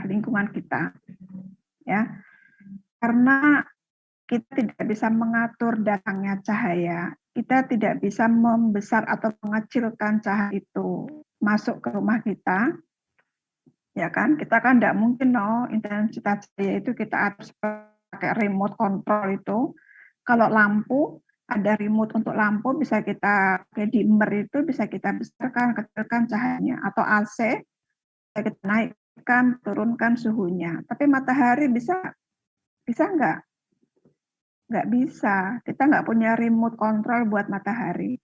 lingkungan kita, ya. Karena kita tidak bisa mengatur datangnya cahaya, kita tidak bisa membesar atau mengecilkan cahaya itu masuk ke rumah kita, ya kan? Kita kan tidak mungkin intensitas cahaya itu kita harus pakai remote control itu. Kalau lampu ada remote untuk lampu, bisa kita kayak dimmer itu bisa kita besarkan, kecilkan cahayanya, atau AC bisa kita naikkan, turunkan suhunya. Tapi matahari bisa nggak? Nggak bisa. Kita nggak punya remote control buat matahari.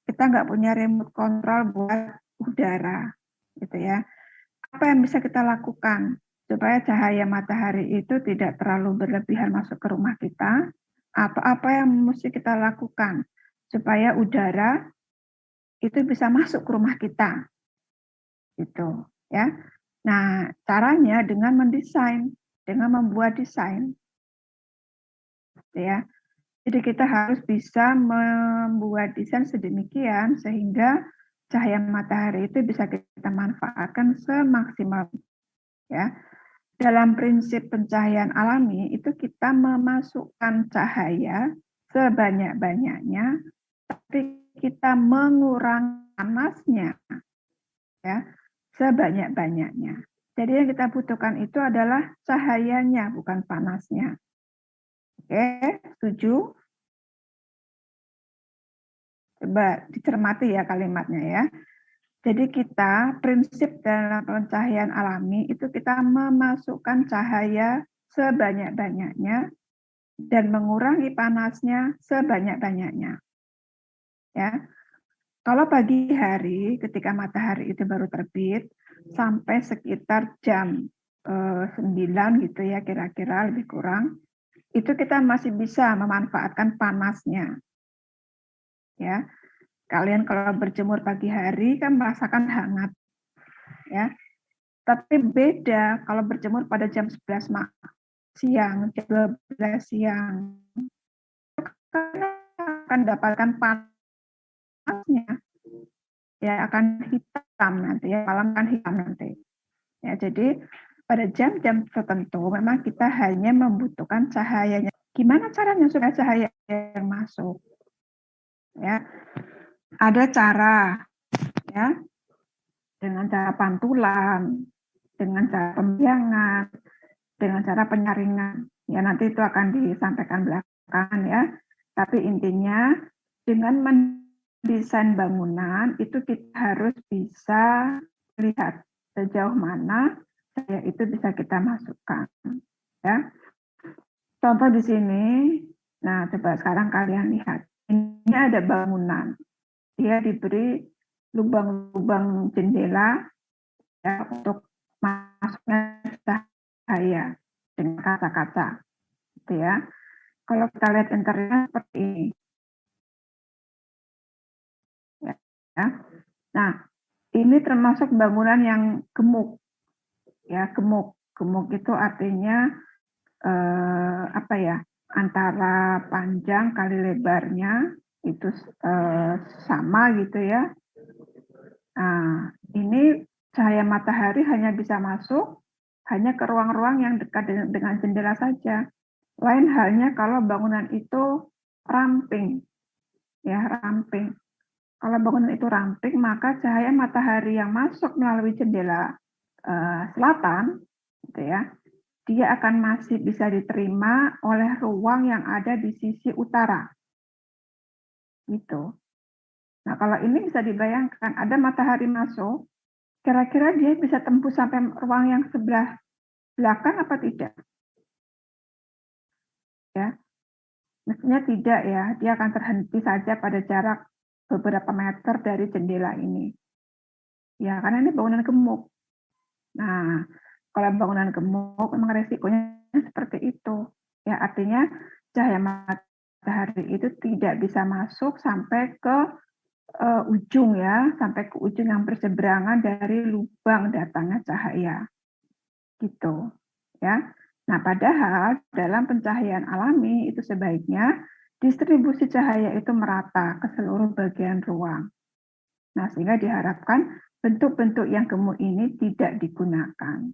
Kita nggak punya remote control buat udara, gitu ya. Apa yang bisa kita lakukan supaya cahaya matahari itu tidak terlalu berlebihan masuk ke rumah kita? Atau apa yang mesti kita lakukan supaya udara itu bisa masuk ke rumah kita, gitu ya. Nah, caranya dengan mendesain, dengan membuat desain, ya. Jadi kita harus bisa membuat desain sedemikian sehingga cahaya matahari itu bisa kita manfaatkan semaksimal, ya. Dalam prinsip pencahayaan alami itu kita memasukkan cahaya sebanyak-banyaknya, tapi kita mengurangi panasnya, ya, sebanyak-banyaknya. Jadi yang kita butuhkan itu adalah cahayanya, bukan panasnya. Oke, setuju? Coba dicermati ya kalimatnya ya. Jadi kita prinsip dalam pencahayaan alami itu kita memasukkan cahaya sebanyak-banyaknya dan mengurangi panasnya sebanyak-banyaknya. Ya. Kalau pagi hari ketika matahari itu baru terbit sampai sekitar jam 9 gitu ya kira-kira lebih kurang, itu kita masih bisa memanfaatkan panasnya. Ya. Kalian kalau berjemur pagi hari kan merasakan hangat. Ya. Tapi beda kalau berjemur pada jam 11 siang, jam 12 siang. Kalian akan dapatkan panasnya. Ya akan hitam nanti ya, malam kan hitam nanti. Ya, jadi pada jam-jam tertentu memang kita hanya membutuhkan cahayanya. Gimana caranya supaya cahaya yang masuk? Ya. Ada cara ya. Dengan cara pantulan, dengan cara pembiangan, dengan cara penyaringan. Ya nanti itu akan disampaikan belakangan ya. Tapi intinya dengan mendesain bangunan itu kita harus bisa lihat sejauh mana cahaya itu bisa kita masukkan. Ya. Contoh di sini, nah coba sekarang kalian lihat. Ini ada bangunan. Dia diberi lubang-lubang jendela ya, untuk masuknya cahaya dengan kaca-kaca, gitu ya. Kalau kita lihat interiornya seperti ini, ya. Nah, ini termasuk bangunan yang gemuk, ya gemuk. Gemuk itu artinya apa ya? Antara panjang kali lebarnya itu sama gitu ya. Nah, ini cahaya matahari hanya bisa masuk hanya ke ruang-ruang yang dekat dengan jendela saja. Lain halnya kalau bangunan itu ramping, ya ramping. Kalau bangunan itu ramping, maka cahaya matahari yang masuk melalui jendela selatan, gitu ya, dia akan masih bisa diterima oleh ruang yang ada di sisi utara, gitu. Nah, kalau ini bisa dibayangkan, ada matahari masuk, kira-kira dia bisa tembus sampai ruang yang sebelah belakang apa tidak? Ya, mestinya tidak ya. Dia akan terhenti saja pada jarak beberapa meter dari jendela ini. Ya, karena ini bangunan gemuk. Nah, kalau bangunan gemuk memang resikonya seperti itu. Ya, artinya cahaya matahari itu tidak bisa masuk sampai ke ujung ya, sampai ke ujung yang berseberangan dari lubang datangnya cahaya. Gitu. Ya. Nah, padahal dalam pencahayaan alami itu sebaiknya distribusi cahaya itu merata ke seluruh bagian ruang. Nah, sehingga diharapkan bentuk-bentuk yang gemuk ini tidak digunakan.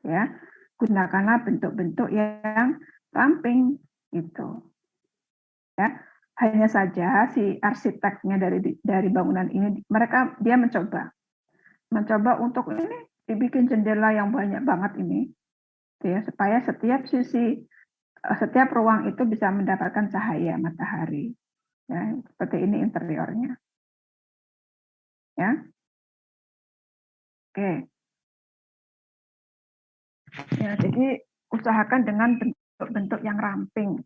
Ya, gunakanlah bentuk-bentuk yang ramping gitu. Ya. hanya saja si arsiteknya dari bangunan ini dia mencoba untuk ini dibikin jendela yang banyak banget ini, ya, supaya setiap ruang itu bisa mendapatkan cahaya matahari. Ya, seperti ini interiornya. Ya. Oke. Ya, jadi usahakan dengan bentuk-bentuk yang ramping.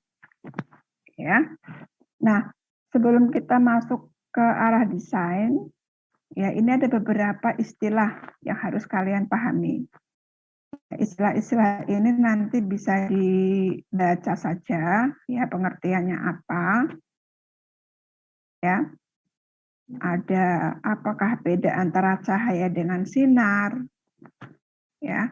Ya. Nah, sebelum kita masuk ke arah desain, ya ini ada beberapa istilah yang harus kalian pahami. Istilah-istilah ini nanti bisa dibaca saja, ya pengertiannya apa, ya. Ada apakah beda antara cahaya dengan sinar, ya.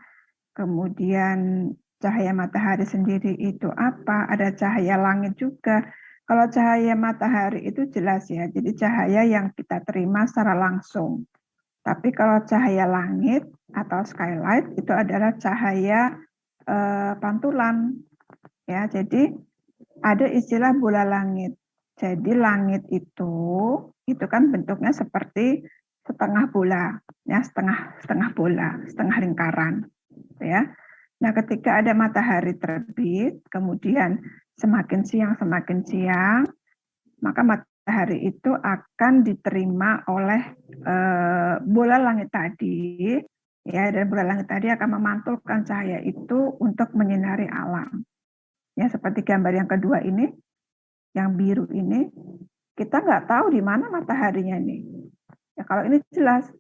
Kemudian cahaya matahari sendiri itu apa? Ada cahaya langit juga. Kalau cahaya matahari itu jelas ya, jadi cahaya yang kita terima secara langsung. Tapi kalau cahaya langit atau skylight itu adalah cahaya pantulan. Ya, jadi ada istilah bola langit. Jadi langit itu kan bentuknya seperti setengah bola, ya setengah bola, setengah lingkaran, ya. Nah, ketika ada matahari terbit, kemudian semakin siang, maka matahari itu akan diterima oleh bola langit tadi, ya, dan bola langit tadi akan memantulkan cahaya itu untuk menyinari alam. Ya, seperti gambar yang kedua ini, yang biru ini, kita nggak tahu di mana mataharinya ini. Ya, kalau ini jelas.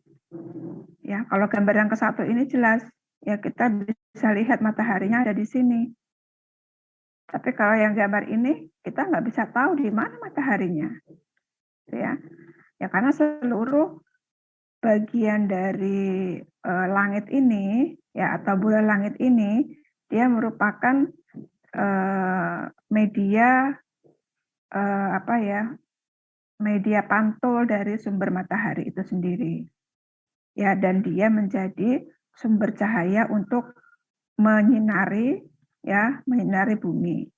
Ya, kalau gambar yang ke-1 ini jelas. Ya, kita bisa lihat mataharinya ada di sini. Tapi kalau yang gambar ini, kita nggak bisa tahu di mana mataharinya. Ya, karena seluruh bagian dari langit ini, ya atau bola langit ini, dia merupakan media media pantul dari sumber matahari itu sendiri. Ya, dan dia menjadi sumber cahaya untuk menyinari bumi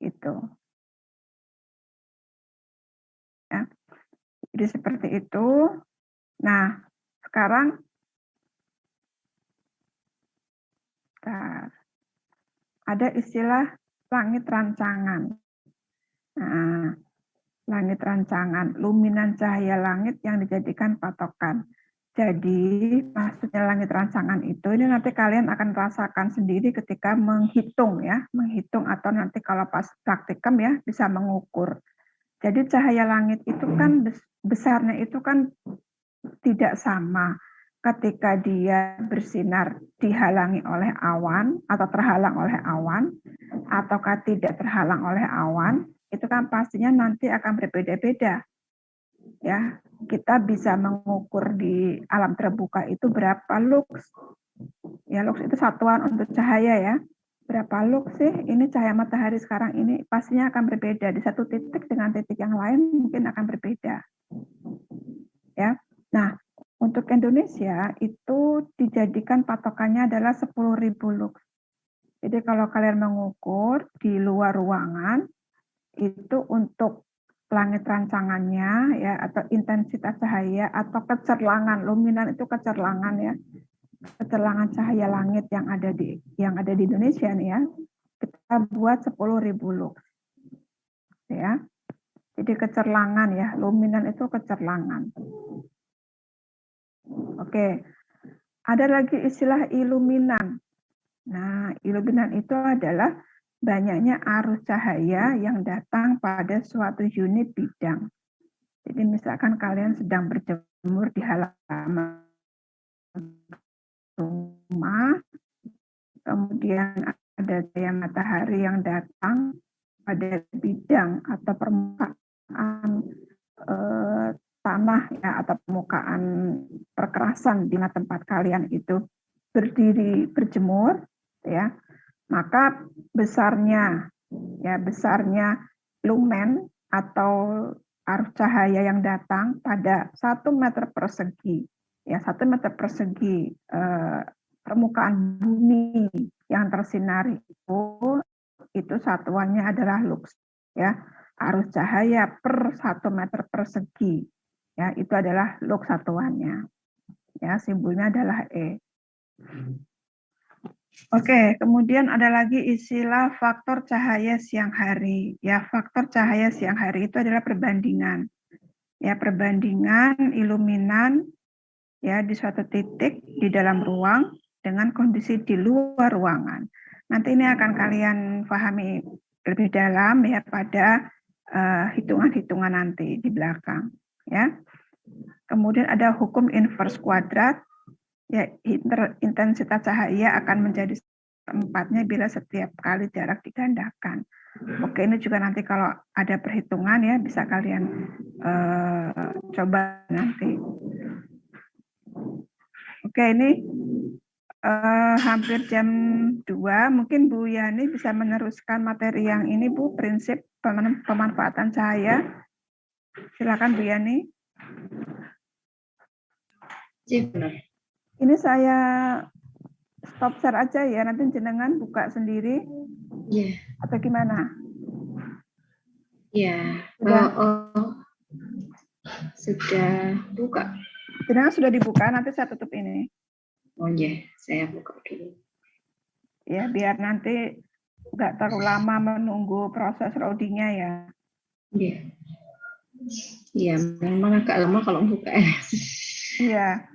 itu. Ya. Jadi seperti itu. Nah, sekarang ada istilah langit rancangan. Nah, langit rancangan, luminan cahaya langit yang dijadikan patokan. Jadi maksudnya langit rancangan itu, ini nanti kalian akan rasakan sendiri ketika menghitung atau nanti kalau pas praktikum ya bisa mengukur. Jadi cahaya langit itu kan besarnya itu kan tidak sama ketika dia bersinar dihalangi oleh awan atau terhalang oleh awan, ataukah tidak terhalang oleh awan, itu kan pastinya nanti akan berbeda-beda. Ya, kita bisa mengukur di alam terbuka itu berapa lux. Ya, lux itu satuan untuk cahaya ya. Berapa lux sih ini cahaya matahari sekarang ini, pastinya akan berbeda. Di satu titik dengan titik yang lain mungkin akan berbeda. Ya. Nah, untuk Indonesia itu dijadikan patokannya adalah 10.000 lux. Jadi kalau kalian mengukur di luar ruangan itu untuk langit rancangannya ya atau intensitas cahaya atau kecerlangan, luminan itu kecerlangan ya, kecerlangan cahaya langit yang ada di Indonesia nih ya, kita buat 10.000 lux ya. Jadi kecerlangan ya, luminan itu kecerlangan. Oke, ada lagi istilah iluminan. Nah, iluminan itu adalah banyaknya arus cahaya yang datang pada suatu unit bidang. Jadi misalkan kalian sedang berjemur di halaman rumah, kemudian ada cahaya matahari yang datang pada bidang atau permukaan tanah ya atau permukaan perkerasan di tempat kalian itu berdiri berjemur ya, maka besarnya lumen atau arus cahaya yang datang pada 1 meter persegi ya, 1 meter persegi permukaan bumi yang tersinari itu satuannya adalah lux ya. arus cahaya per 1 meter persegi. Ya, itu adalah log satuannya. Ya, simbolnya adalah E. Oke, kemudian ada lagi istilah faktor cahaya siang hari. Ya, faktor cahaya siang hari itu adalah perbandingan. Ya, perbandingan iluminan ya di suatu titik di dalam ruang dengan kondisi di luar ruangan. Nanti ini akan kalian pahami lebih dalam ya pada hitungan-hitungan nanti di belakang. Ya. Kemudian ada hukum inverse kuadrat. Ya, intensitas cahaya akan menjadi empatnya bila setiap kali jarak digandakan. Oke, ini juga nanti kalau ada perhitungan ya bisa kalian coba nanti. Oke, ini hampir jam 2. Mungkin Bu Yani bisa meneruskan materi yang ini, Bu, prinsip pemanfaatan cahaya. Silakan Bu Yani. Ini saya stop share aja ya, nanti jenengan buka sendiri. Iya. Atau gimana? Iya. Sudah buka. Jenengan sudah dibuka, nanti saya tutup ini. Oh iya, saya buka dulu. Ya, biar nanti nggak terlalu lama menunggu proses loadingnya ya. Iya. Iya, memang agak lama kalau buka. Iya.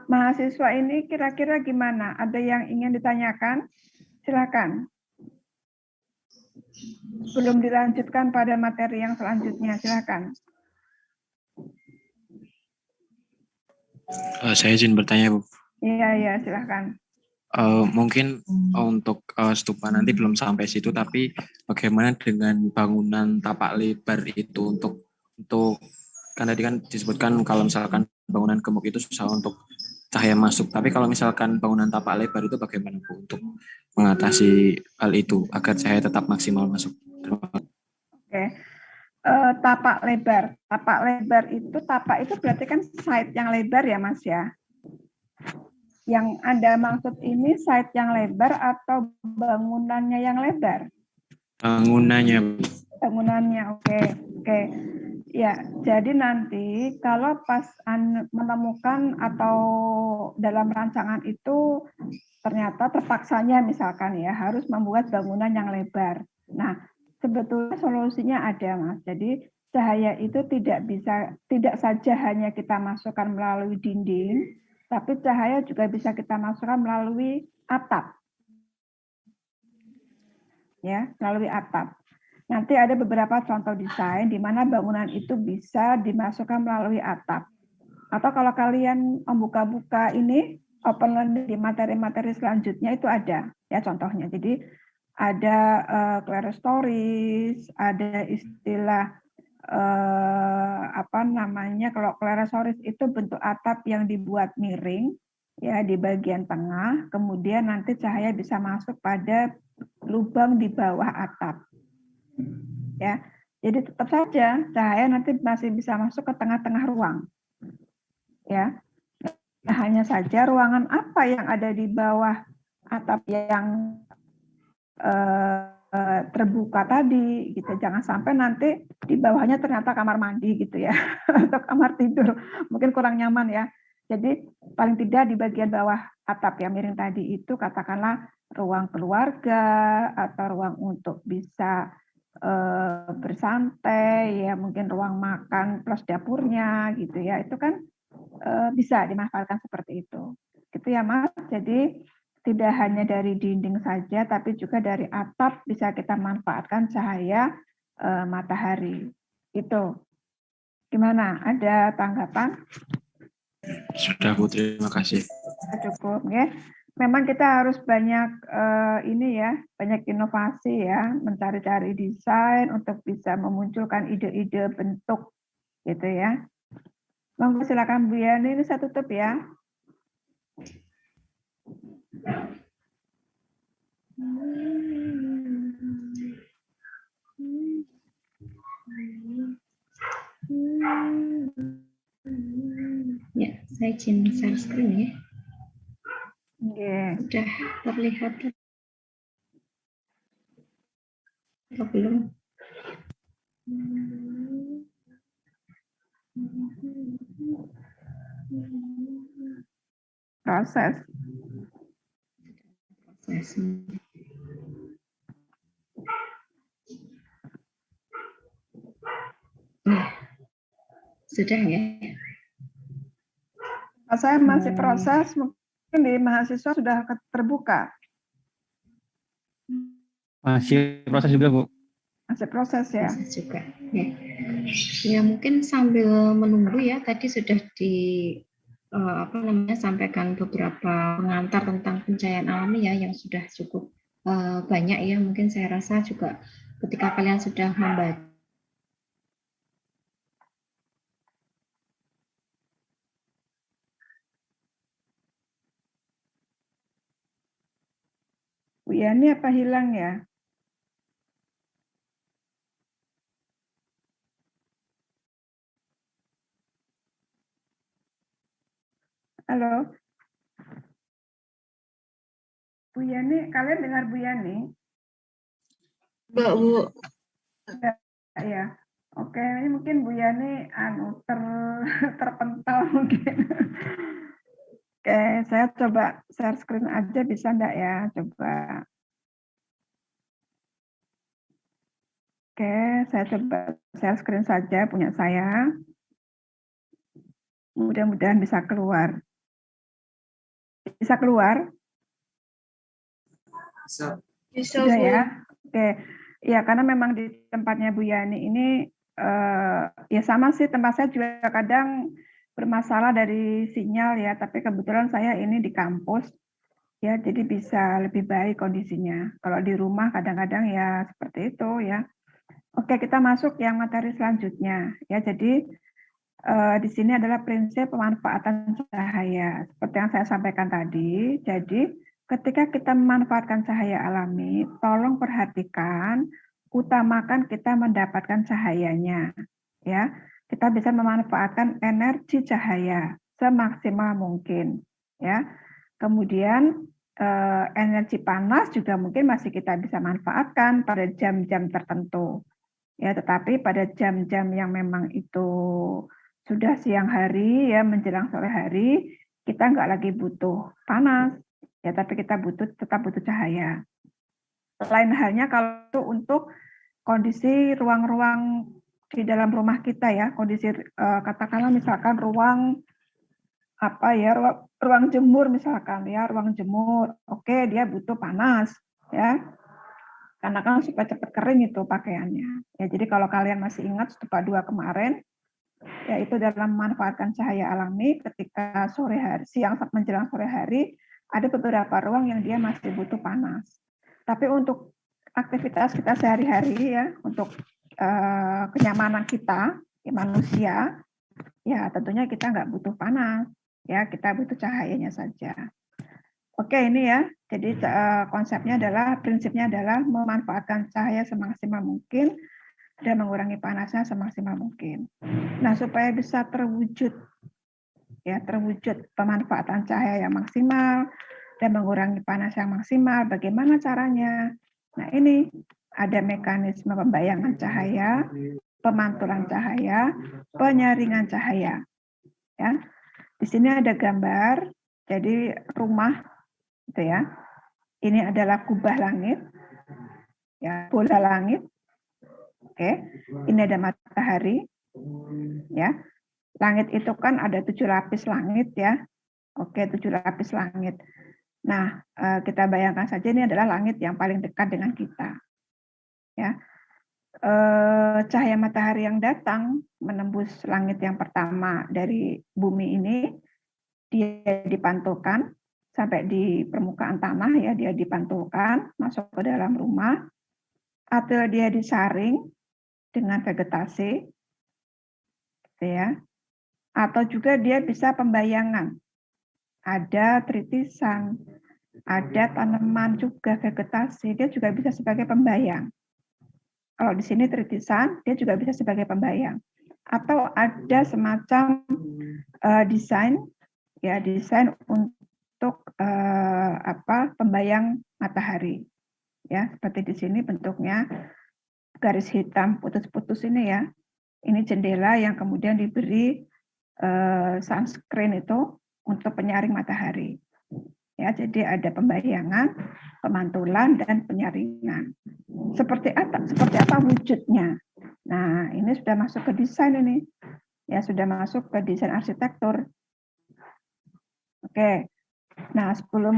Mahasiswa ini kira-kira gimana? Ada yang ingin ditanyakan? Silakan. Belum dilanjutkan pada materi yang selanjutnya, silakan. Saya izin bertanya, Bu. Iya, silakan. Mungkin untuk stupa nanti belum sampai situ, tapi bagaimana dengan bangunan tapak lebar itu untuk kan tadi kan disebutkan kalau misalkan bangunan gemuk itu susah untuk cahaya masuk. Tapi kalau misalkan bangunan tapak lebar itu bagaimana, Bu, untuk mengatasi hal itu agar cahaya tetap maksimal masuk? Oke. Tapak lebar. Tapak lebar itu, tapak itu berarti kan side yang lebar ya, Mas ya? Yang Anda maksud ini side yang lebar atau bangunannya yang lebar? Bangunannya. Bangunannya, oke. Ya, jadi nanti kalau pas menemukan atau dalam rancangan itu ternyata terpaksanya misalkan ya harus membuat bangunan yang lebar. Nah, sebetulnya solusinya ada, Mas. Jadi cahaya itu tidak saja hanya kita masukkan melalui dinding, tapi cahaya juga bisa kita masukkan melalui atap. Ya, melalui atap. Nanti ada beberapa contoh desain di mana bangunan itu bisa dimasukkan melalui atap. Atau kalau kalian membuka-buka ini, open learning di materi-materi selanjutnya itu ada ya contohnya. Jadi ada clerestories, ada istilah kalau clerestories itu bentuk atap yang dibuat miring ya di bagian tengah, kemudian nanti cahaya bisa masuk pada lubang di bawah atap. Ya, jadi tetap saja cahaya nanti masih bisa masuk ke tengah-tengah ruang. Ya, nah, hanya saja ruangan apa yang ada di bawah atap yang terbuka tadi, gitu. Jangan sampai nanti di bawahnya ternyata kamar mandi gitu ya, atau kamar tidur, mungkin kurang nyaman ya. Jadi paling tidak di bagian bawah atap yang miring tadi itu katakanlah ruang keluarga atau ruang untuk bisa bersantai ya, mungkin ruang makan plus dapurnya gitu ya, itu kan bisa dimanfaatkan seperti itu gitu ya, Mas. Jadi tidak hanya dari dinding saja tapi juga dari atap bisa kita manfaatkan cahaya matahari itu. Gimana, ada tanggapan? Sudah, Bu, terima kasih. Cukup ya. Memang kita harus banyak banyak inovasi ya, mencari-cari desain untuk bisa memunculkan ide-ide bentuk gitu ya. Monggo silakan Bu Yani, ini saya tutup ya. Ya, saya izin share screen ya. Oke. Sudah terlihat. Apa belum? Proses. Proses. Sudah ya. Saya masih proses, mungkin di mahasiswa sudah terbuka. Masih proses juga, Bu. Masih proses ya. Proses juga. Ya. Ya mungkin sambil menunggu ya. Tadi sudah sampaikan beberapa pengantar tentang pencahayaan alami ya yang sudah cukup banyak ya. Mungkin saya rasa juga ketika kalian sudah membaca. Bu Yani apa hilang ya? Halo? Bu Yani, kalian dengar Bu Yani? Mbak Bu. Ya. Oke, ini mungkin Bu Yani terpental mungkin. Oke, saya coba share screen aja bisa enggak ya? Coba. Oke, saya coba share screen saja punya saya. Mudah-mudahan bisa keluar. Bisa keluar? Bisa, Sudah Bu. ya? Oke. Ya, karena memang di tempatnya Bu Yani ini ya sama sih, tempat saya juga kadang bermasalah dari sinyal ya, tapi kebetulan saya ini di kampus ya, jadi bisa lebih baik kondisinya. Kalau di rumah kadang-kadang ya seperti itu ya. Oke, kita masuk yang materi selanjutnya ya. Jadi di sini adalah prinsip pemanfaatan cahaya. Seperti yang saya sampaikan tadi, jadi ketika kita memanfaatkan cahaya alami, tolong perhatikan, utamakan kita mendapatkan cahayanya. Ya, kita bisa memanfaatkan energi cahaya semaksimal mungkin. Ya, kemudian energi panas juga mungkin masih kita bisa manfaatkan pada jam-jam tertentu. Ya, tetapi pada jam-jam yang memang itu sudah siang hari ya menjelang sore hari, kita nggak lagi butuh panas ya, tapi kita tetap butuh cahaya. Lain halnya kalau untuk kondisi ruang-ruang di dalam rumah kita ya, kondisi katakanlah misalkan ruang ruang jemur misalkan ya, ruang jemur. Oke, dia butuh panas ya. Karena kan supaya cepat kering itu pakaiannya. Ya, jadi kalau kalian masih ingat stupa 2 kemarin, yaitu dalam memanfaatkan cahaya alami ketika sore hari, siang menjelang sore hari, ada beberapa ruang yang dia masih butuh panas. Tapi untuk aktivitas kita sehari-hari ya, untuk kenyamanan kita, ya, manusia, ya tentunya kita nggak butuh panas, ya kita butuh cahayanya saja. Oke, ini ya. Jadi konsepnya adalah, prinsipnya adalah memanfaatkan cahaya semaksimal mungkin dan mengurangi panasnya semaksimal mungkin. Nah, supaya bisa terwujud pemanfaatan cahaya yang maksimal dan mengurangi panas yang maksimal, bagaimana caranya? Nah, ini ada mekanisme pembayangan cahaya, pemantulan cahaya, penyaringan cahaya. Ya. Di sini ada gambar, jadi rumah gitu ya. Ini adalah kubah langit, ya, bola langit. Oke, ini ada matahari, ya. Langit itu kan ada 7 lapis langit ya. Oke, 7 lapis langit. Nah, kita bayangkan saja ini adalah langit yang paling dekat dengan kita. Ya, cahaya matahari yang datang menembus langit yang pertama dari bumi ini, dia dipantulkan sampai di permukaan tanah ya, dia dipantulkan masuk ke dalam rumah, atau dia disaring dengan vegetasi, gitu ya, atau juga dia bisa pembayangan, ada tritisan, ada tanaman juga vegetasi, dia juga bisa sebagai pembayang. Kalau di sini tritisan, dia juga bisa sebagai pembayang. Atau ada semacam desain, ya desain untuk pembayang matahari, ya seperti di sini bentuknya garis hitam putus-putus ini ya. Ini jendela yang kemudian diberi sunscreen itu untuk penyaring matahari. Ya, jadi ada pembayangan, pemantulan, dan penyaringan. Seperti apa wujudnya? Nah, ini sudah masuk ke desain ini. Ya, sudah masuk ke desain arsitektur. Oke. Nah, sebelum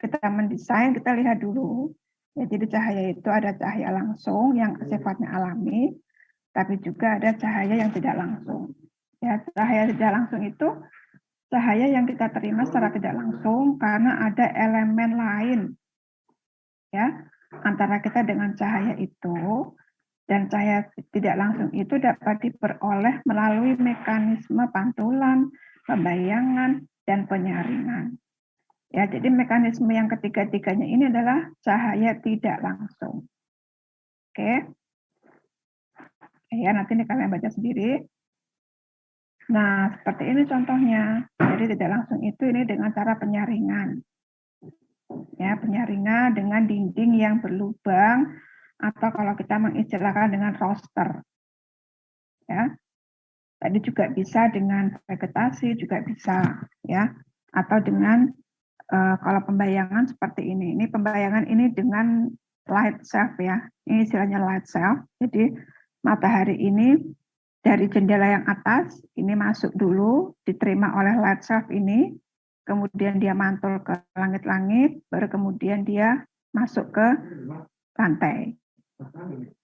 kita mendesain, kita lihat dulu. Ya, jadi cahaya itu ada cahaya langsung yang sifatnya alami, tapi juga ada cahaya yang tidak langsung. Ya, cahaya tidak langsung itu cahaya yang kita terima secara tidak langsung karena ada elemen lain ya antara kita dengan cahaya itu, dan cahaya tidak langsung itu dapat diperoleh melalui mekanisme pantulan, pembayangan, dan penyaringan. Ya, jadi mekanisme yang ketiga-tiganya ini adalah cahaya tidak langsung. Oke. Ya, nanti ini kalian baca sendiri. Nah, seperti ini contohnya. Jadi tidak langsung itu ini dengan cara penyaringan. Ya, penyaringan dengan dinding yang berlubang atau kalau kita mengistilahkan dengan roster. Ya. Tadi juga bisa dengan vegetasi juga bisa ya, atau dengan kalau pembayangan seperti ini. Ini pembayangan ini dengan light shelf ya. Ini istilahnya light shelf. Jadi matahari ini dari jendela yang atas ini masuk dulu, diterima oleh light shelf ini, kemudian dia mantul ke langit-langit, baru kemudian dia masuk ke lantai.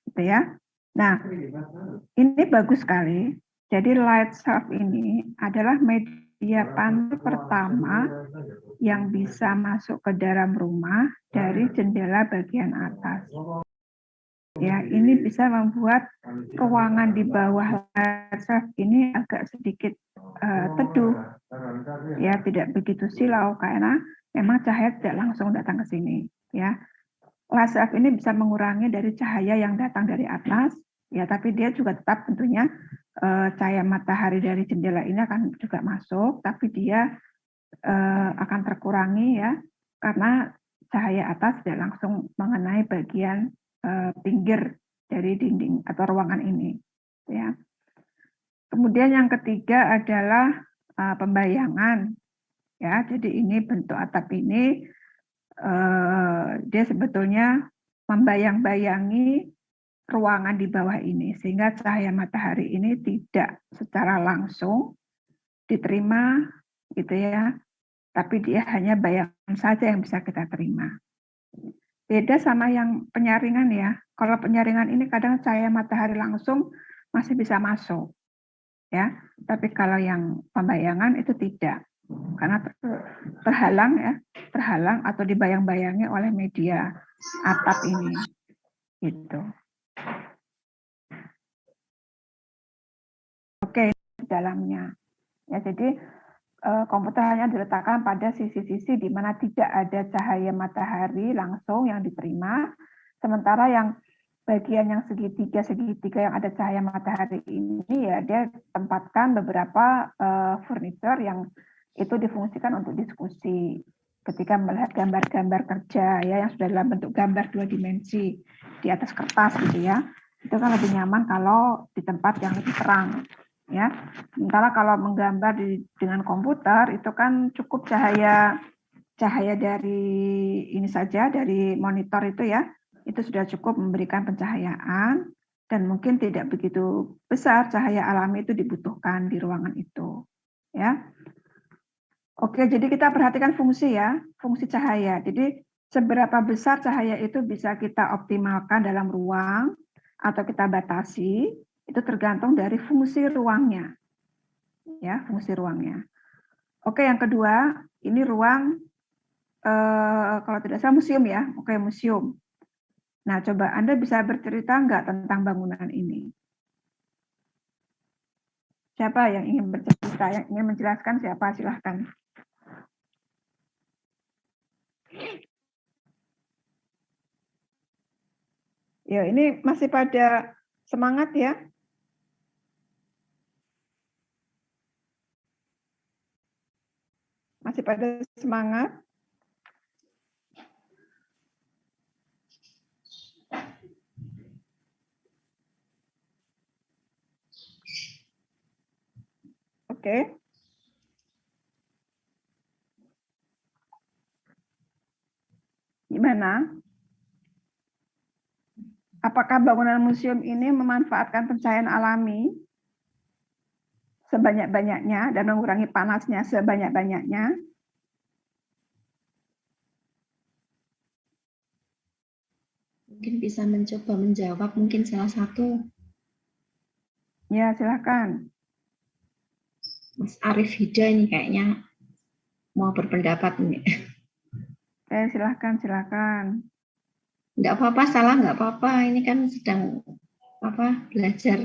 Gitu ya. Nah, ini bagus sekali. Jadi light shelf ini adalah media pantul pertama yang bisa masuk ke dalam rumah dari jendela bagian atas. Ya, ini bisa membuat ruangan di bawah light shelf ini agak sedikit teduh. Ya, tidak begitu silau karena memang cahaya tidak langsung datang ke sini. Ya, light shelf ini bisa mengurangi dari cahaya yang datang dari atas. Ya, tapi dia juga tetap tentunya cahaya matahari dari jendela ini akan juga masuk, tapi dia akan terkurangi ya, karena cahaya atas tidak langsung mengenai bagian pinggir dari dinding atau ruangan ini. Ya. Kemudian yang ketiga adalah pembayangan. Ya, jadi ini bentuk atap ini dia sebetulnya membayang-bayangi ruangan di bawah ini sehingga cahaya matahari ini tidak secara langsung diterima gitu ya, tapi dia hanya bayangan saja yang bisa kita terima. Beda sama yang penyaringan ya. Kalau penyaringan ini kadang cahaya matahari langsung masih bisa masuk ya, tapi kalau yang pembayangan itu tidak, karena terhalang ya, terhalang atau dibayang-bayangi oleh media atap ini gitu. Oke, dalamnya. Ya, jadi komputer hanya diletakkan pada sisi-sisi di mana tidak ada cahaya matahari langsung yang diterima, sementara yang bagian yang segitiga yang ada cahaya matahari ini ya dia tempatkan beberapa furniture yang itu difungsikan untuk diskusi ketika melihat gambar-gambar kerja ya yang sudah dalam bentuk gambar 2 dimensi di atas kertas gitu ya. Itu kan lebih nyaman kalau di tempat yang lebih terang. Ya, sementara kalau menggambar dengan komputer itu kan cukup cahaya dari ini saja dari monitor itu ya, itu sudah cukup memberikan pencahayaan dan mungkin tidak begitu besar cahaya alami itu dibutuhkan di ruangan itu. Ya, oke, jadi kita perhatikan fungsi ya, fungsi cahaya. Jadi seberapa besar cahaya itu bisa kita optimalkan dalam ruang atau kita batasi. Itu tergantung dari fungsi ruangnya. Ya, fungsi ruangnya. Oke, yang kedua, ini ruang kalau tidak salah museum ya. Oke, museum. Nah, coba Anda bisa bercerita nggak tentang bangunan ini? Siapa yang ingin bercerita, yang ingin menjelaskan siapa? Silahkan. Ya, ini masih pada semangat ya. Masih pada semangat. Oke. Gimana? Apakah bangunan museum ini memanfaatkan pencahayaan alami sebanyak-banyaknya dan mengurangi panasnya sebanyak-banyaknya? Mungkin bisa mencoba menjawab mungkin salah satu. Ya, silakan. Mas Arif Hida ini kayaknya mau berpendapat ini. Silakan. Enggak apa-apa, salah enggak apa-apa. Ini kan sedang belajar.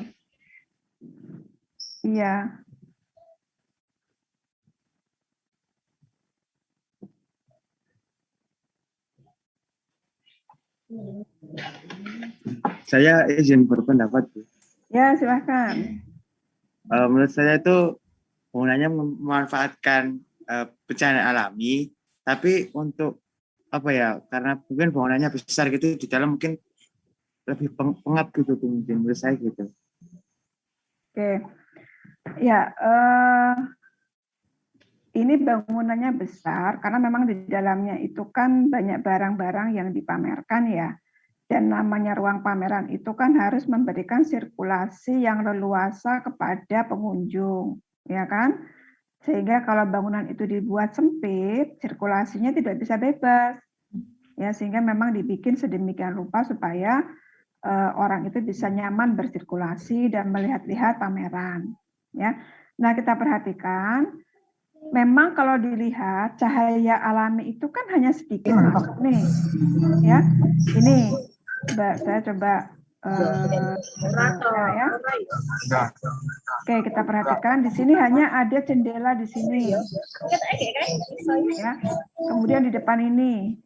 Iya. Saya izin berpendapat, Bu. Ya, silakan. Menurut saya itu penggunanya memanfaatkan bencana alami, tapi untuk apa ya? Karena mungkin bangunannya besar gitu, di dalam mungkin lebih pengap gitu, mungkin menurut saya gitu. Oke. Ya, ini bangunannya besar karena memang di dalamnya itu kan banyak barang-barang yang dipamerkan ya. Dan namanya ruang pameran itu kan harus memberikan sirkulasi yang leluasa kepada pengunjung, ya kan? Sehingga kalau bangunan itu dibuat sempit, sirkulasinya tidak bisa bebas. Ya, sehingga memang dibikin sedemikian rupa supaya orang itu bisa nyaman bersirkulasi dan melihat-lihat pameran, ya. Nah, kita perhatikan memang kalau dilihat cahaya alami itu kan hanya sedikit masuk nih, ya. Ini, saya coba ya. Oke, kita perhatikan di sini hanya ada jendela di sini, ya. Kemudian di depan ini,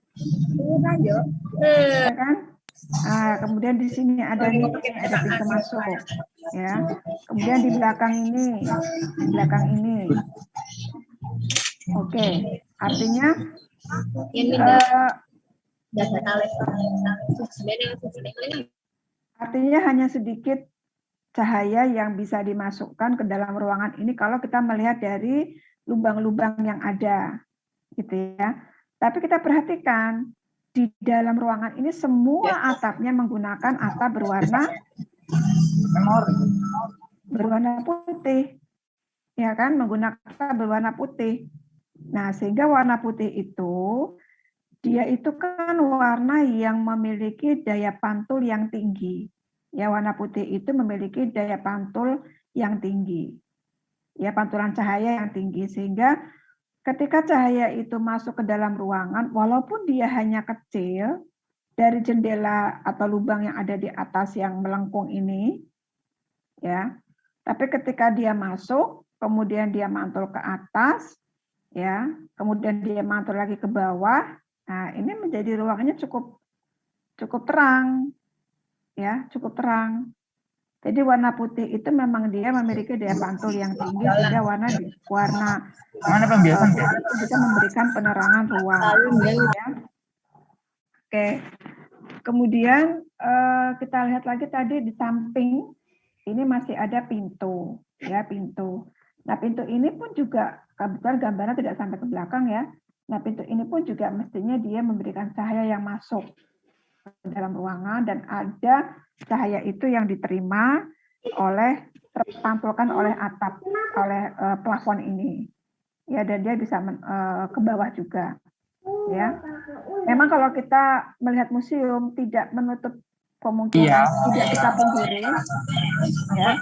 ya kan? Nah, kemudian di sini ada pintu masuk, ya. Kemudian di belakang ini. Oke, artinya hanya sedikit cahaya yang bisa dimasukkan ke dalam ruangan ini kalau kita melihat dari lubang-lubang yang ada, gitu ya. Tapi kita perhatikan di dalam ruangan ini semua atapnya menggunakan atap berwarna putih, ya kan? Menggunakan atap berwarna putih. Nah, sehingga warna putih itu dia itu kan warna yang memiliki daya pantul yang tinggi. Ya, warna putih itu memiliki daya pantul yang tinggi. Ya, pantulan cahaya yang tinggi sehingga ketika cahaya itu masuk ke dalam ruangan walaupun dia hanya kecil dari jendela atau lubang yang ada di atas yang melengkung ini, ya. Tapi ketika dia masuk, kemudian dia mantul ke atas, ya, kemudian dia mantul lagi ke bawah. Nah, ini menjadi ruangannya cukup terang, ya, cukup terang. Jadi warna putih itu memang dia memiliki daya pantul yang tinggi sehingga warna putih itu bisa memberikan penerangan ruang. Ya. Oke. Kemudian kita lihat lagi tadi di samping ini masih ada pintu, ya, pintu. Nah, pintu ini pun juga kebetulan gambarnya tidak sampai ke belakang ya. Nah, pintu ini pun juga mestinya dia memberikan cahaya yang masuk ke dalam ruangan dan ada cahaya itu yang diterima terpantulkan oleh atap, oleh plafon ini. Ya, dan dia bisa ke bawah juga. Ya. Memang kalau kita melihat museum tidak menutup kemungkinan, tidak kita pungkiri, ya.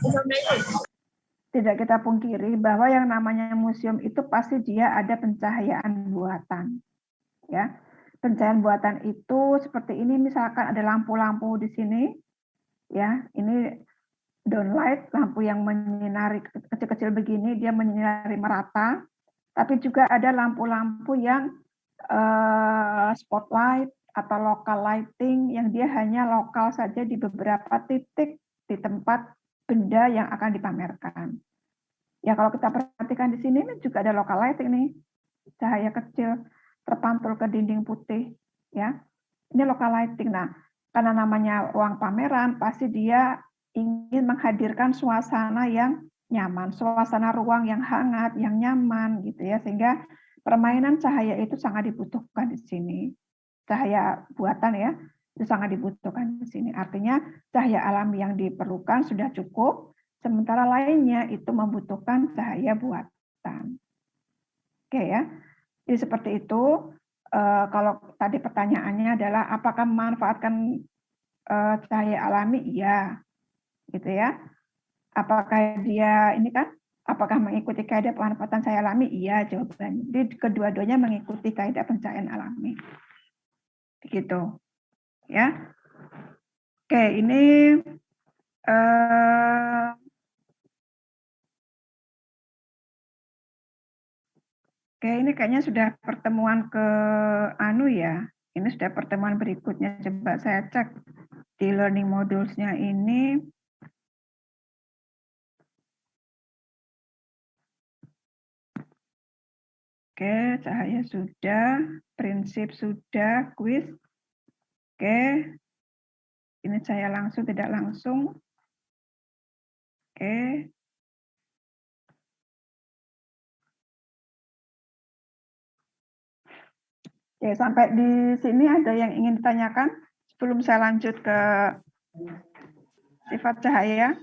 Tidak kita pungkiri bahwa yang namanya museum itu pasti dia ada pencahayaan buatan. Ya. Pencahayaan buatan itu seperti ini, misalkan ada lampu-lampu di sini, ya, ini downlight, lampu yang menyinari kecil-kecil begini, dia menyinari merata, tapi juga ada lampu-lampu yang spotlight atau local lighting yang dia hanya lokal saja di beberapa titik di tempat benda yang akan dipamerkan. Ya, kalau kita perhatikan di sini juga ada local lighting nih, cahaya kecil terpantul ke dinding putih, ya. Ini local lighting. Nah, karena namanya ruang pameran, pasti dia ingin menghadirkan suasana yang nyaman, suasana ruang yang hangat, yang nyaman gitu ya, sehingga permainan cahaya itu sangat dibutuhkan di sini. Cahaya buatan ya, itu sangat dibutuhkan di sini. Artinya cahaya alami yang diperlukan sudah cukup, sementara lainnya itu membutuhkan cahaya buatan. Oke ya, jadi seperti itu. Kalau tadi pertanyaannya adalah apakah memanfaatkan cahaya alami? Iya, gitu ya. Apakah dia ini kan? Apakah mengikuti kaidah pemanfaatan cahaya alami? Iya, jawabannya. Jadi kedua-duanya mengikuti kaidah pencahayaan alami. Begitu, ya. Oke, ini ini kayaknya sudah pertemuan ke ya. Ini sudah pertemuan berikutnya. Coba saya cek di learning modules-nya ini. Oke, cahaya sudah, prinsip sudah, kuis. Oke, ini saya langsung tidak langsung. Oke. Oke, sampai di sini ada yang ingin ditanyakan sebelum saya lanjut ke sifat cahaya?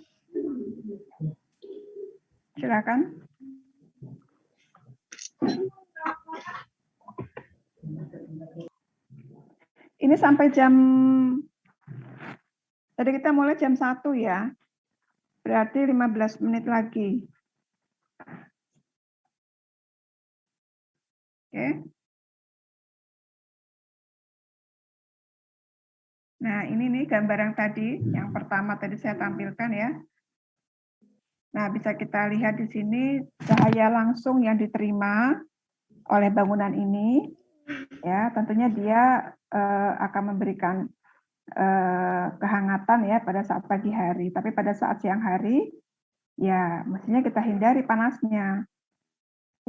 Silakan. Ini sampai jam, tadi kita mulai jam 1 ya, berarti 15 menit lagi. Oke. Nah, ini nih gambar yang tadi, yang pertama tadi saya tampilkan ya. Nah, bisa kita lihat di sini cahaya langsung yang diterima oleh bangunan ini, ya tentunya dia akan memberikan kehangatan ya pada saat pagi hari. Tapi pada saat siang hari, ya mestinya kita hindari panasnya.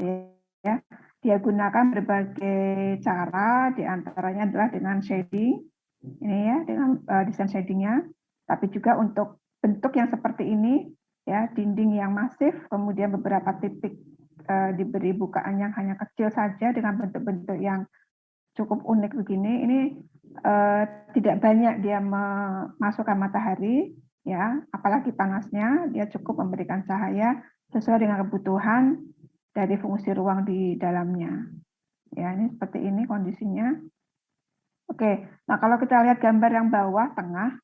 Ya, dia gunakan berbagai cara, diantaranya adalah dengan shading, ini ya dengan desain shadingnya. Tapi juga untuk bentuk yang seperti ini, ya dinding yang masif, kemudian beberapa titik diberi bukaan yang hanya kecil saja dengan bentuk-bentuk yang cukup unik begini. Ini tidak banyak dia memasukkan matahari, ya apalagi panasnya, dia cukup memberikan cahaya sesuai dengan kebutuhan dari fungsi ruang di dalamnya. Ya ini seperti ini kondisinya. Oke, nah kalau kita lihat gambar yang bawah tengah,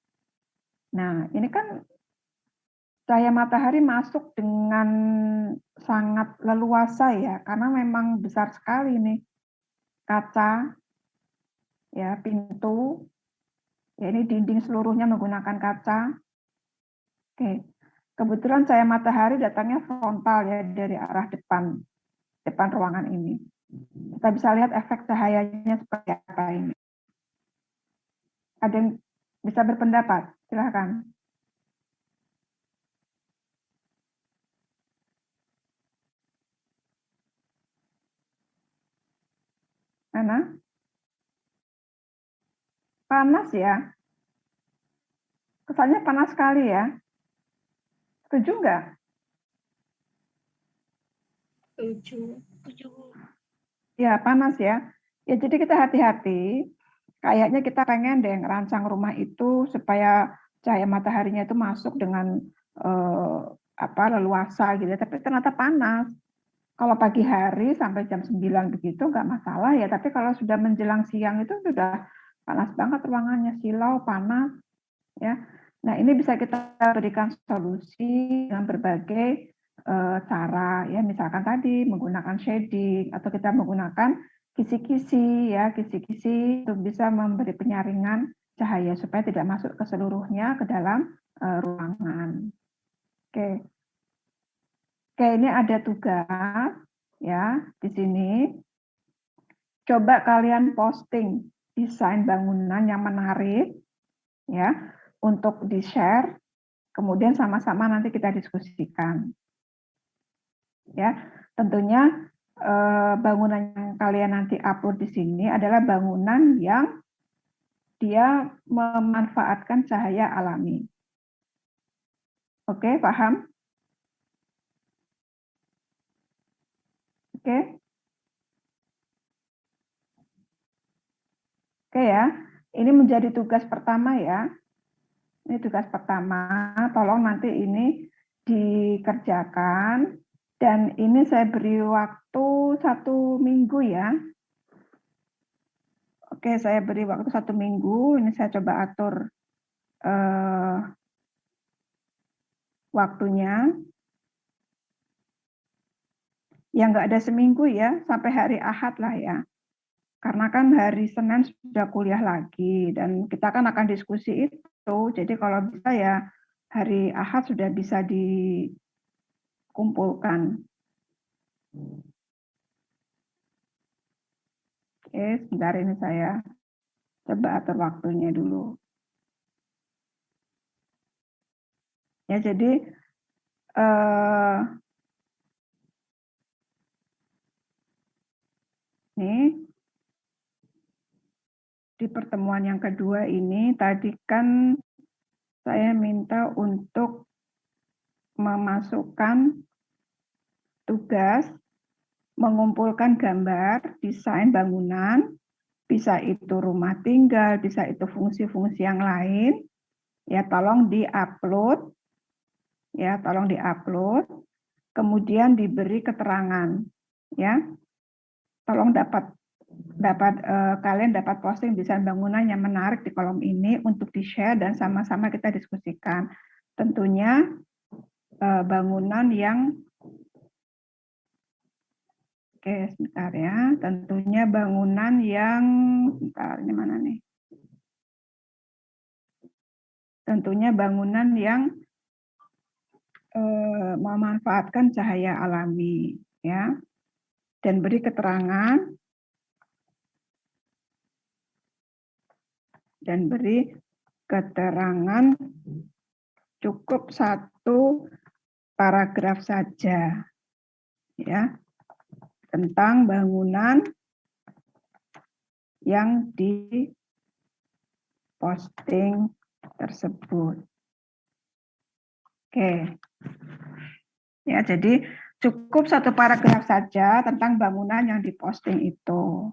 nah ini kan cahaya matahari masuk dengan sangat leluasa ya, karena memang besar sekali nih kaca, ya pintu, ya ini dinding seluruhnya menggunakan kaca. Oke, kebetulan cahaya matahari datangnya frontal ya dari arah depan ruangan ini. Kita bisa lihat efek cahayanya seperti apa ini. Ada yang bisa berpendapat? Silahkan. Mana? Panas ya? Kesannya panas sekali ya? Setuju nggak? Setuju. Ya, panas ya. Ya, jadi kita hati-hati. Kayaknya kita pengen deh ngerancang rumah itu supaya cahaya mataharinya itu masuk dengan leluasa gitu. Tapi ternyata panas. Kalau pagi hari sampai jam 9 begitu nggak masalah ya. Tapi kalau sudah menjelang siang itu sudah panas banget ruangannya, silau, panas. Ya. Nah, ini bisa kita berikan solusi dengan berbagai cara ya, misalkan tadi menggunakan shading atau kita menggunakan kisi-kisi ya, kisi-kisi untuk bisa memberi penyaringan cahaya supaya tidak masuk ke seluruhnya ke dalam ruangan. Oke. Oke, ini ada tugas ya di sini. Coba kalian posting desain bangunan yang menarik ya untuk di-share, kemudian sama-sama nanti kita diskusikan. Ya, tentunya bangunan yang kalian nanti upload di sini adalah bangunan yang dia memanfaatkan cahaya alami. Oke, paham? Oke. Oke ya, ini menjadi tugas pertama ya. Ini tugas pertama, tolong nanti ini dikerjakan. Dan ini saya beri waktu 1 minggu ya. Oke, saya beri waktu 1 minggu. Ini saya coba atur waktunya. Ya nggak ada seminggu ya, sampai hari Ahad lah ya. Karena kan hari Senin sudah kuliah lagi, dan kita kan akan diskusi itu. Jadi kalau bisa ya hari Ahad sudah bisa dikumpulkan. Oke, sebentar ini saya coba atur waktunya dulu. Ya, jadi ini di pertemuan yang kedua ini tadi kan saya minta untuk memasukkan tugas mengumpulkan gambar desain bangunan, bisa itu rumah tinggal, bisa itu fungsi-fungsi yang lain. Ya, tolong di-upload. Ya, tolong di-upload. Kemudian diberi keterangan. Ya. Tolong kalian dapat posting desain bangunan yang menarik di kolom ini untuk di-share dan sama-sama kita diskusikan. Tentunya bangunan yang sebentar ya. Tentunya bangunan yang sebentar, ini mana nih? Tentunya bangunan yang memanfaatkan cahaya alami ya. Dan beri keterangan cukup 1 paragraf saja ya tentang bangunan yang diposting tersebut. Oke. Ya, jadi cukup 1 paragraf saja tentang bangunan yang diposting itu.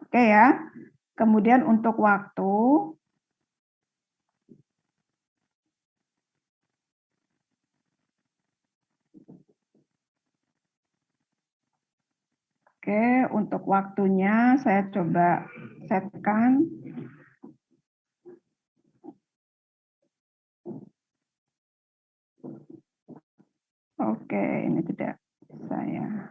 Oke ya. Kemudian untuk waktu, untuk waktunya saya coba setkan. Oke, ini tidak bisa ya.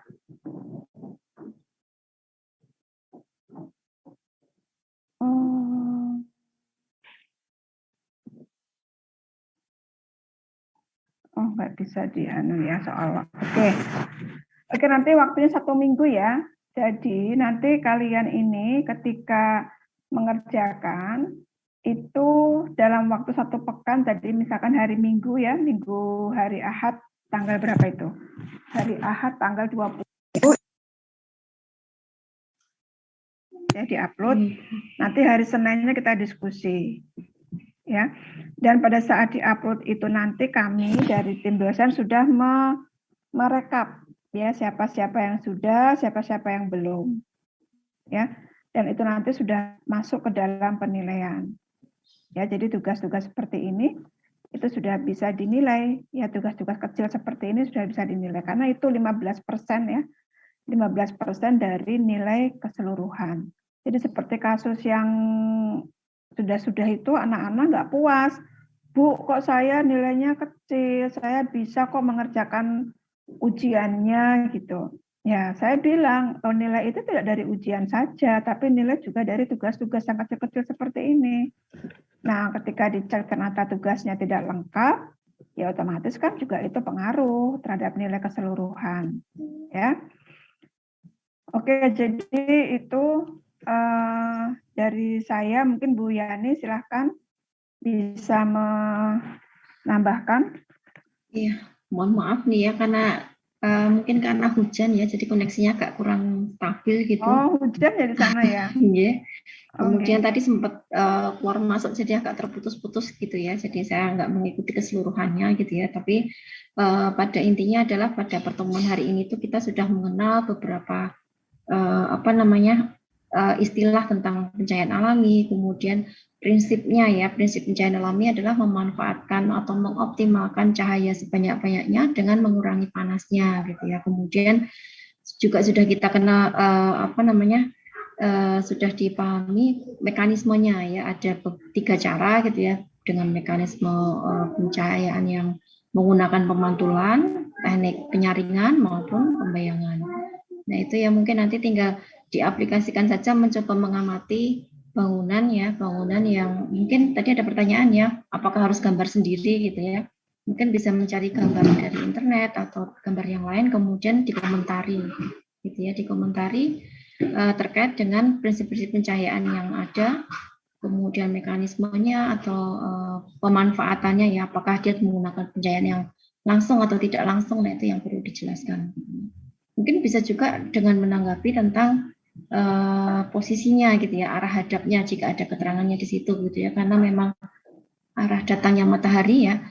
Oh, nggak bisa dianu ya soal waktu. Oke, nanti waktunya 1 minggu ya. Jadi nanti kalian ini ketika mengerjakan itu dalam waktu 1 pekan, jadi misalkan hari Minggu ya, Minggu hari Ahad tanggal berapa itu? Hari Ahad tanggal 20. Ya, diupload. Nanti hari Seninnya kita diskusi. Ya. Dan pada saat diupload itu nanti kami dari tim dosen sudah merekap ya siapa-siapa yang sudah, siapa-siapa yang belum. Ya. Dan itu nanti sudah masuk ke dalam penilaian. Ya, jadi tugas-tugas seperti ini itu sudah bisa dinilai. Ya, tugas-tugas kecil seperti ini sudah bisa dinilai karena itu 15% ya. 15% dari nilai keseluruhan. Jadi seperti kasus yang sudah itu anak-anak nggak puas. Bu, kok saya nilainya kecil, saya bisa kok mengerjakan ujiannya gitu. Ya, saya bilang, oh, nilai itu tidak dari ujian saja, tapi nilai juga dari tugas-tugas yang kecil-kecil seperti ini. Nah, ketika dicek ternyata tugasnya tidak lengkap, ya otomatis kan juga itu pengaruh terhadap nilai keseluruhan. Ya. Oke, jadi itu dari saya, mungkin Bu Yani silahkan bisa menambahkan. Iya, mohon maaf nih ya karena Mungkin karena hujan ya, jadi koneksinya agak kurang stabil gitu. Oh, hujan ya di sana ya. Iya. Kemudian Oke. tadi sempat keluar masuk jadi agak terputus-putus gitu ya. Jadi saya nggak mengikuti keseluruhannya gitu ya. Tapi pada intinya adalah pada pertemuan hari ini tuh kita sudah mengenal beberapa istilah tentang pencahayaan alami. Kemudian prinsipnya ya, prinsip pencahayaan alami adalah memanfaatkan atau mengoptimalkan cahaya sebanyak-banyaknya dengan mengurangi panasnya gitu ya. Kemudian juga sudah kita kenal sudah dipahami mekanismenya ya, ada 3 cara gitu ya, dengan mekanisme pencahayaan yang menggunakan pemantulan, teknik penyaringan maupun pembayangan. Nah itu ya mungkin nanti tinggal diaplikasikan saja, mencoba mengamati bangunan ya, bangunan yang mungkin tadi ada pertanyaan ya, apakah harus gambar sendiri gitu ya. Mungkin bisa mencari gambar dari internet atau gambar yang lain, kemudian dikomentari gitu ya, dikomentari terkait dengan prinsip-prinsip pencahayaan yang ada, kemudian mekanismenya atau pemanfaatannya ya, apakah dia menggunakan pencahayaan yang langsung atau tidak langsung, nah itu yang perlu dijelaskan. Mungkin bisa juga dengan menanggapi tentang posisinya gitu ya, arah hadapnya jika ada keterangannya di situ gitu ya, karena memang arah datangnya matahari ya,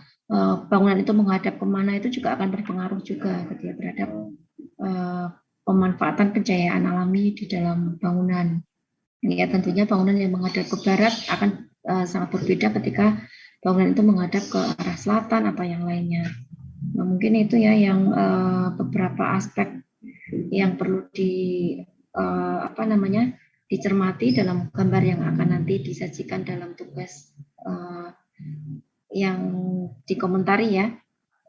bangunan itu menghadap kemana itu juga akan berpengaruh juga gitu ya, terhadap pemanfaatan pencahayaan alami di dalam bangunan. Ya tentunya bangunan yang menghadap ke barat akan sangat berbeda ketika bangunan itu menghadap ke arah selatan atau yang lainnya. Nah, mungkin itu ya yang beberapa aspek yang perlu dicermati dalam gambar yang akan nanti disajikan dalam tugas yang dikomentari ya,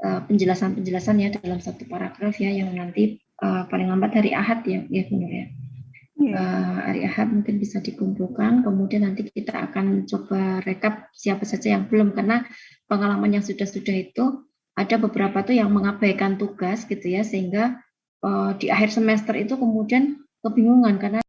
penjelasan-penjelasan ya dalam satu paragraf ya, yang nanti paling lambat hari Ahad ya benar ya. Hari Ahad mungkin bisa dikumpulkan, kemudian nanti kita akan coba rekap siapa saja yang belum, karena pengalaman yang sudah-sudah itu ada beberapa tuh yang mengabaikan tugas gitu ya, sehingga di akhir semester itu kemudian kebingungan karena